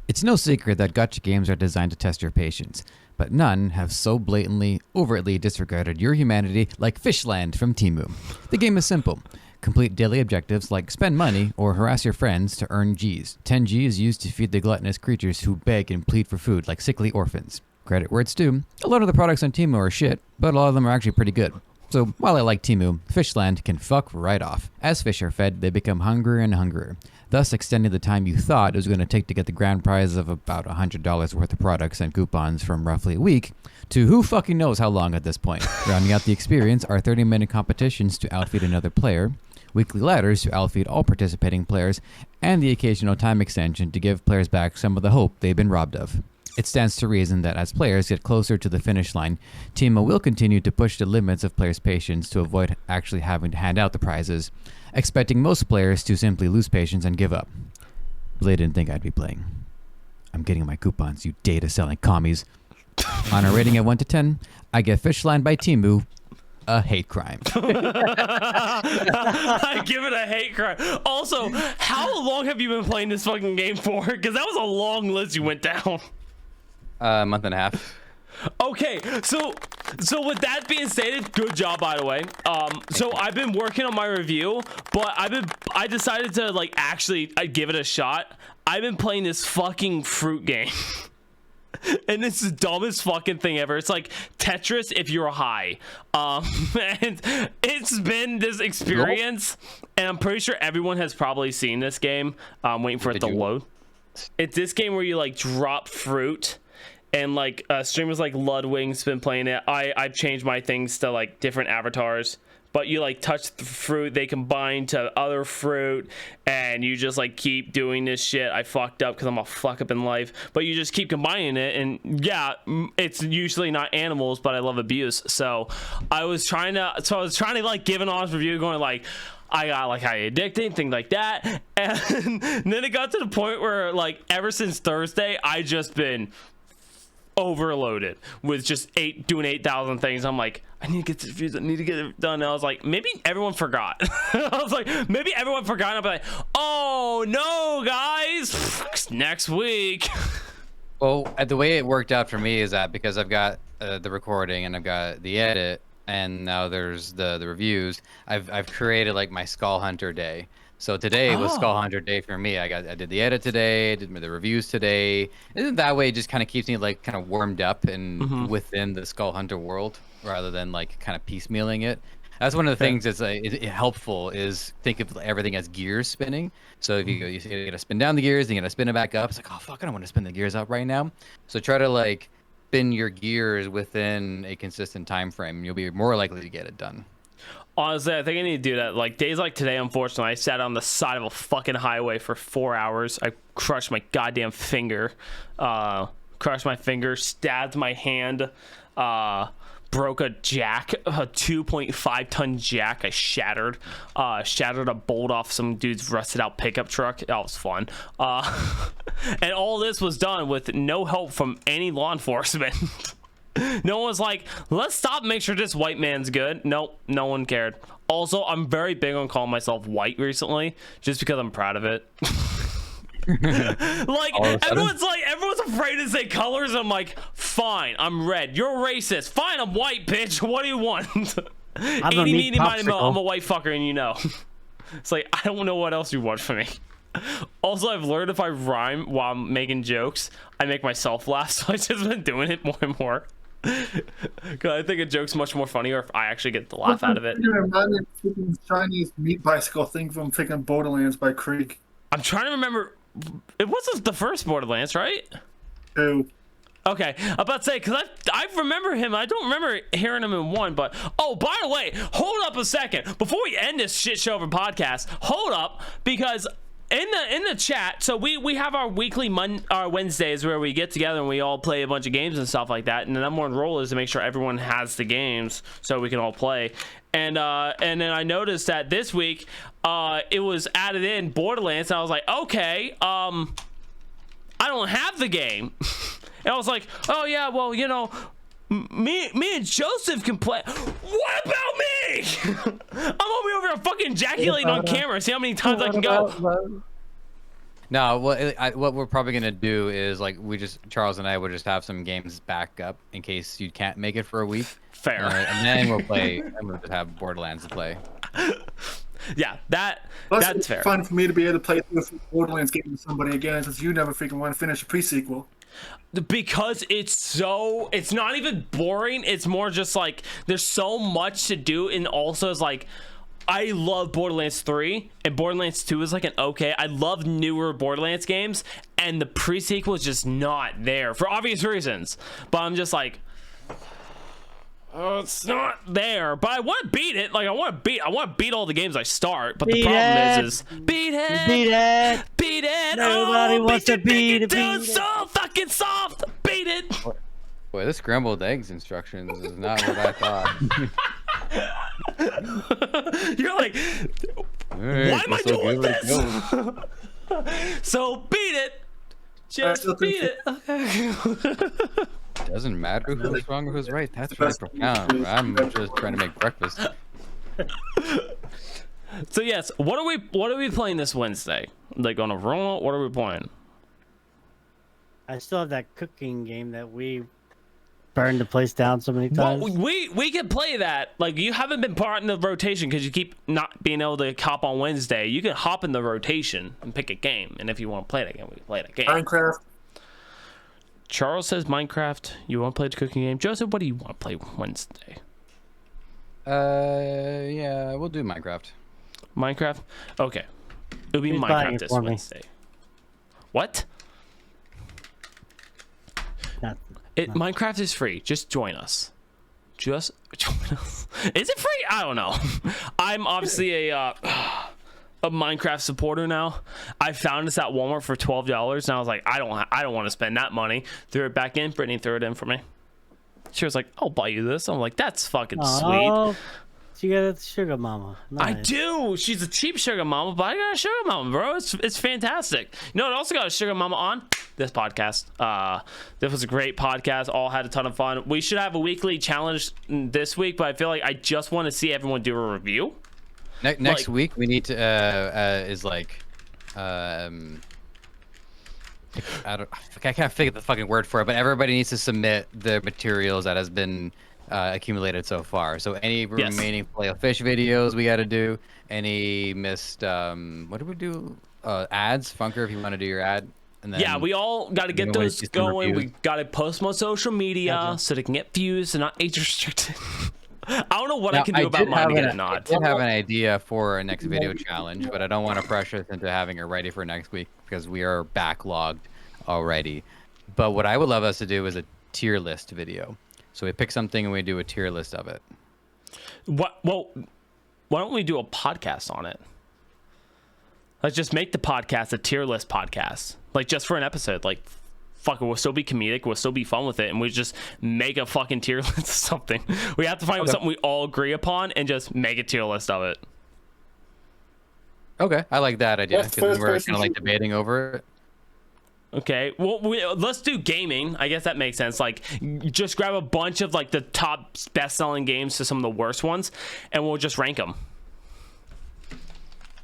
S5: It's no secret that gacha games are designed to test your patience, but none have so blatantly, overtly disregarded your humanity like Fishland from Temu. The game is simple. Complete daily objectives like spend money or harass your friends to earn Gs. 10 G is used to feed the gluttonous creatures who beg and plead for food like sickly orphans. Credit where it's due. A lot of the products on Temu are shit, but a lot of them are actually pretty good. So while I like Temu, Fishland can fuck right off. As fish are fed, they become hungrier and hungrier, thus extending the time you thought it was going to take to get the grand prize of about $100 worth of products and coupons from roughly a week to who fucking knows how long at this point. Rounding out the experience are 30-minute competitions to outfeed another player, weekly ladders to outfeed all participating players, and the occasional time extension to give players back some of the hope they've been robbed of. It stands to reason that as players get closer to the finish line, Temu will continue to push the limits of players' patience to avoid actually having to hand out the prizes, expecting most players to simply lose patience and give up. But they didn't think I'd be playing. I'm getting my coupons, you data-selling commies. On a rating of 1 to 10, I give Fishland by Temu a hate crime.
S4: I give it a hate crime. Also, how long have you been playing this fucking game for? Because that was a long list you went down.
S3: A month and a half.
S4: Okay, so with that being stated, good job by the way. So I've been working on my review, but I decided to like actually give it a shot. I've been playing this fucking fruit game. And it's the dumbest fucking thing ever. It's like Tetris if you're high. And it's been this experience, and I'm pretty sure everyone has probably seen this game. I'm waiting for it to load. It's this game where you like drop fruit, and like streamers like Ludwig's been playing it. I've changed my things to like different avatars, but you like touch the fruit, they combine to other fruit, and you just like keep doing this shit. I fucked up because I'm a fuck up in life, but you just keep combining it, and yeah, it's usually not animals, but I love abuse. So I was trying to like give an honest review, going like, I got like high addicting, things like that, and then it got to the point where like ever since Thursday, I just been overloaded with just doing 8,000 things. I'm like, I need to get this reviews, I need to get it done. And I was like, maybe everyone forgot. I was like, maybe everyone forgot. And I'll be like, oh no, guys, next week.
S3: Well, the way it worked out for me is that because I've got the recording and I've got the edit, and now there's the reviews, I've created like my Skull Hunter day. So today was Skull Hunter day for me. I did the edit today, did the reviews today. And that way it just kind of keeps me like kind of warmed up and within the Skull Hunter world, rather than like kind of piecemealing it. That's one of the things that's helpful, is think of everything as gears spinning. So if you gotta spin down the gears, then you gotta spin it back up. It's like, oh fuck, I don't want to spin the gears up right now. So try to like spin your gears within a consistent time frame, and you'll be more likely to get it done.
S4: Honestly, I think I need to do that. Like days like today, unfortunately, I sat on the side of a fucking highway for 4 hours. I crushed my goddamn finger. Crushed my finger, stabbed my hand, broke a jack, a 2.5 ton jack. I shattered a bolt off some dude's rusted out pickup truck. That was fun. And all this was done with no help from any law enforcement. No one was like, let's stop and make sure this white man's good. Nope, no one cared. Also, I'm very big on calling myself white recently, just because I'm proud of it. Like everyone's afraid to say colors. I'm like, fine, I'm red. You're racist. Fine, I'm white, bitch. What do you want? I'm a white fucker, and you know. It's like, I don't know what else you want from me. Also, I've learned if I rhyme while I'm making jokes, I make myself laugh. So I've just been doing it more and more. Because I think a joke's much more funnier if I actually get the laugh out of it.
S2: Freaking Chinese meat bicycle thing from freaking Borderlands by Krieg.
S4: I'm trying to remember. It wasn't the first Borderlands, right?
S2: Two.
S4: Okay, I'm about to say, because I remember him. I don't remember hearing him in one, but oh, by the way, hold up a second before we end this shit show of a podcast. Hold up, because in the chat, so we have our weekly Wednesdays where we get together and we all play a bunch of games and stuff like that. And the number one role is to make sure everyone has the games so we can all play. And then I noticed that this week it was added in Borderlands, and I was like, okay, I don't have the game. And I was like, oh yeah, well, you know, me and Joseph can play. What about me? I'm over here fucking ejaculating on camera. See how many times I can go.
S3: No, what we're probably gonna do is like Charles and I will just have some games back up in case you can't make it for a week.
S4: Fair.
S3: And then we'll play. And we'll just have Borderlands to play.
S4: Yeah, that's
S2: it's
S4: fair.
S2: fun for me to be able to play through a Borderlands game with somebody again, since you never freaking want to finish a pre-sequel.
S4: Because it's not even boring. It's more just like there's so much to do, and also it's like I love Borderlands 3 and Borderlands 2 is like an okay. I love newer Borderlands games, and the pre-sequel is just not there for obvious reasons. But I'm just like, oh, it's not there. But I want to beat it. Like I want to beat all the games I start. But the problem is beat it.
S1: Nobody wants to beat it.
S4: So fucking soft. Beat it.
S3: Boy, this scrambled eggs instructions is not what I thought.
S4: You're like, why am I doing this? So beat it. Just beat it. Okay.
S3: Doesn't matter who's wrong or who's right. That's really profound. I'm just trying to make breakfast.
S4: So yes, what are we playing this Wednesday? Like on a roll? What are we playing?
S1: I still have that cooking game that we burned the place down so many times.
S4: Well, we can play that. Like you haven't been part in the rotation because you keep not being able to hop on Wednesday. You can hop in the rotation and pick a game, and if you want to play that game, we can play that game.
S2: Minecraft.
S4: Charles says Minecraft. You want to play the cooking game? Joseph, what do you want to play Wednesday?
S3: Yeah, we'll do Minecraft.
S4: Minecraft? Okay. It'll be
S1: Who's buying
S4: Minecraft
S1: it
S4: this
S1: for me?
S4: Wednesday. What?
S1: Nothing.
S4: Minecraft is free. Just join us. Just join us. Is it free? I don't know. I'm obviously a Minecraft supporter now. I found this at Walmart for $12, and I was like, I don't want to spend that money. Threw it back in. Brittany threw it in for me. She was like, I'll buy you this. I'm like, that's fucking sweet.
S1: So you got a sugar mama. Nice.
S4: I do. She's a cheap sugar mama, but I got a sugar mama, bro. It's fantastic. You know, I also got a sugar mama on this podcast. This was a great podcast. All had a ton of fun. We should have a weekly challenge this week, but I feel like I just want to see everyone do a review.
S3: Next week we need to I can't figure the fucking word for it, but everybody needs to submit the materials that has been accumulated so far. So any remaining Play of Fish videos we got to do, any missed what do we do? Ads, Funker, if you want to do your ad. And then,
S4: yeah, we all got to get those going. We got to post them on social media so they can get views and not age restricted. I don't know what I can do about mine to get it not.
S3: I did have an idea for a next video challenge, but I don't want to pressure us into having it ready for next week because we are backlogged already. But what I would love us to do is a tier list video. So we pick something and we do a tier list of it.
S4: What? Well, why don't we do a podcast on it? Let's just make the podcast a tier list podcast, like just for an episode. Like, fuck it, we'll still be comedic, we'll still be fun with it, and we just make a fucking tier list of something. We have to find something we all agree upon and just make a tier list of it.
S3: Okay, I like that idea because we're kind of like debating over it.
S4: Okay, well, let's do gaming. I guess that makes sense. Like, just grab a bunch of like the top best-selling games to some of the worst ones, and we'll just rank them.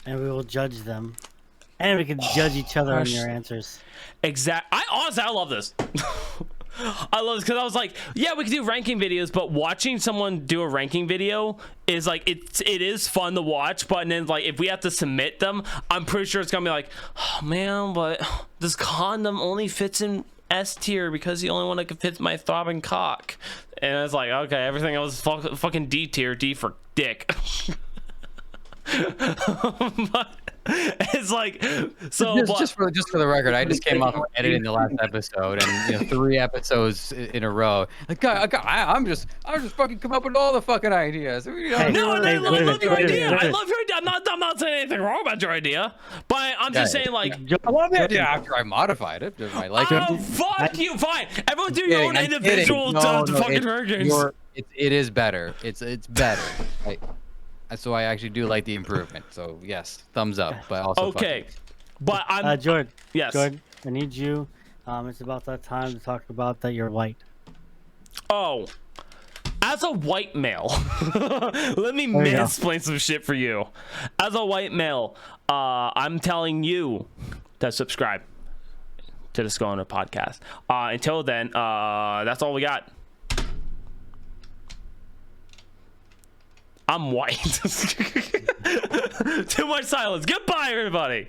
S1: And we will judge them, and we can judge each other on your answers.
S4: I love this. I love this because I was like, yeah, we can do ranking videos, but watching someone do a ranking video is like it is fun to watch. But then like if we have to submit them, I'm pretty sure it's gonna be like, oh man, but this condom only fits in S tier because the only one that can fit my throbbing cock. And it's like, okay, everything else is fucking D tier, D for dick. But it's like so
S3: just for the record, I just came off of editing the last episode and 3 episodes in a row. Like I'm just fucking come up with all the fucking ideas.
S4: I love your idea. I love your idea. I'm not saying anything wrong about your idea, but I'm just saying like
S3: I love the idea after I modified it. I like it.
S4: Fuck you. Fine. Everyone do your own individual fucking rankings.
S3: It is better. It's better. So I actually do like the improvement. So yes, thumbs up. But also
S4: okay, but I'm
S1: Jordan.
S4: Yes,
S1: Jordan, I need you It's about that time to talk about that you're white.
S4: Oh, as a white male, let me
S1: There you go.
S4: mansplain some shit for you. As a white male, I'm telling you to subscribe to the Skull Owner podcast. Until then, that's all we got. I'm white. Too much silence. Goodbye, everybody.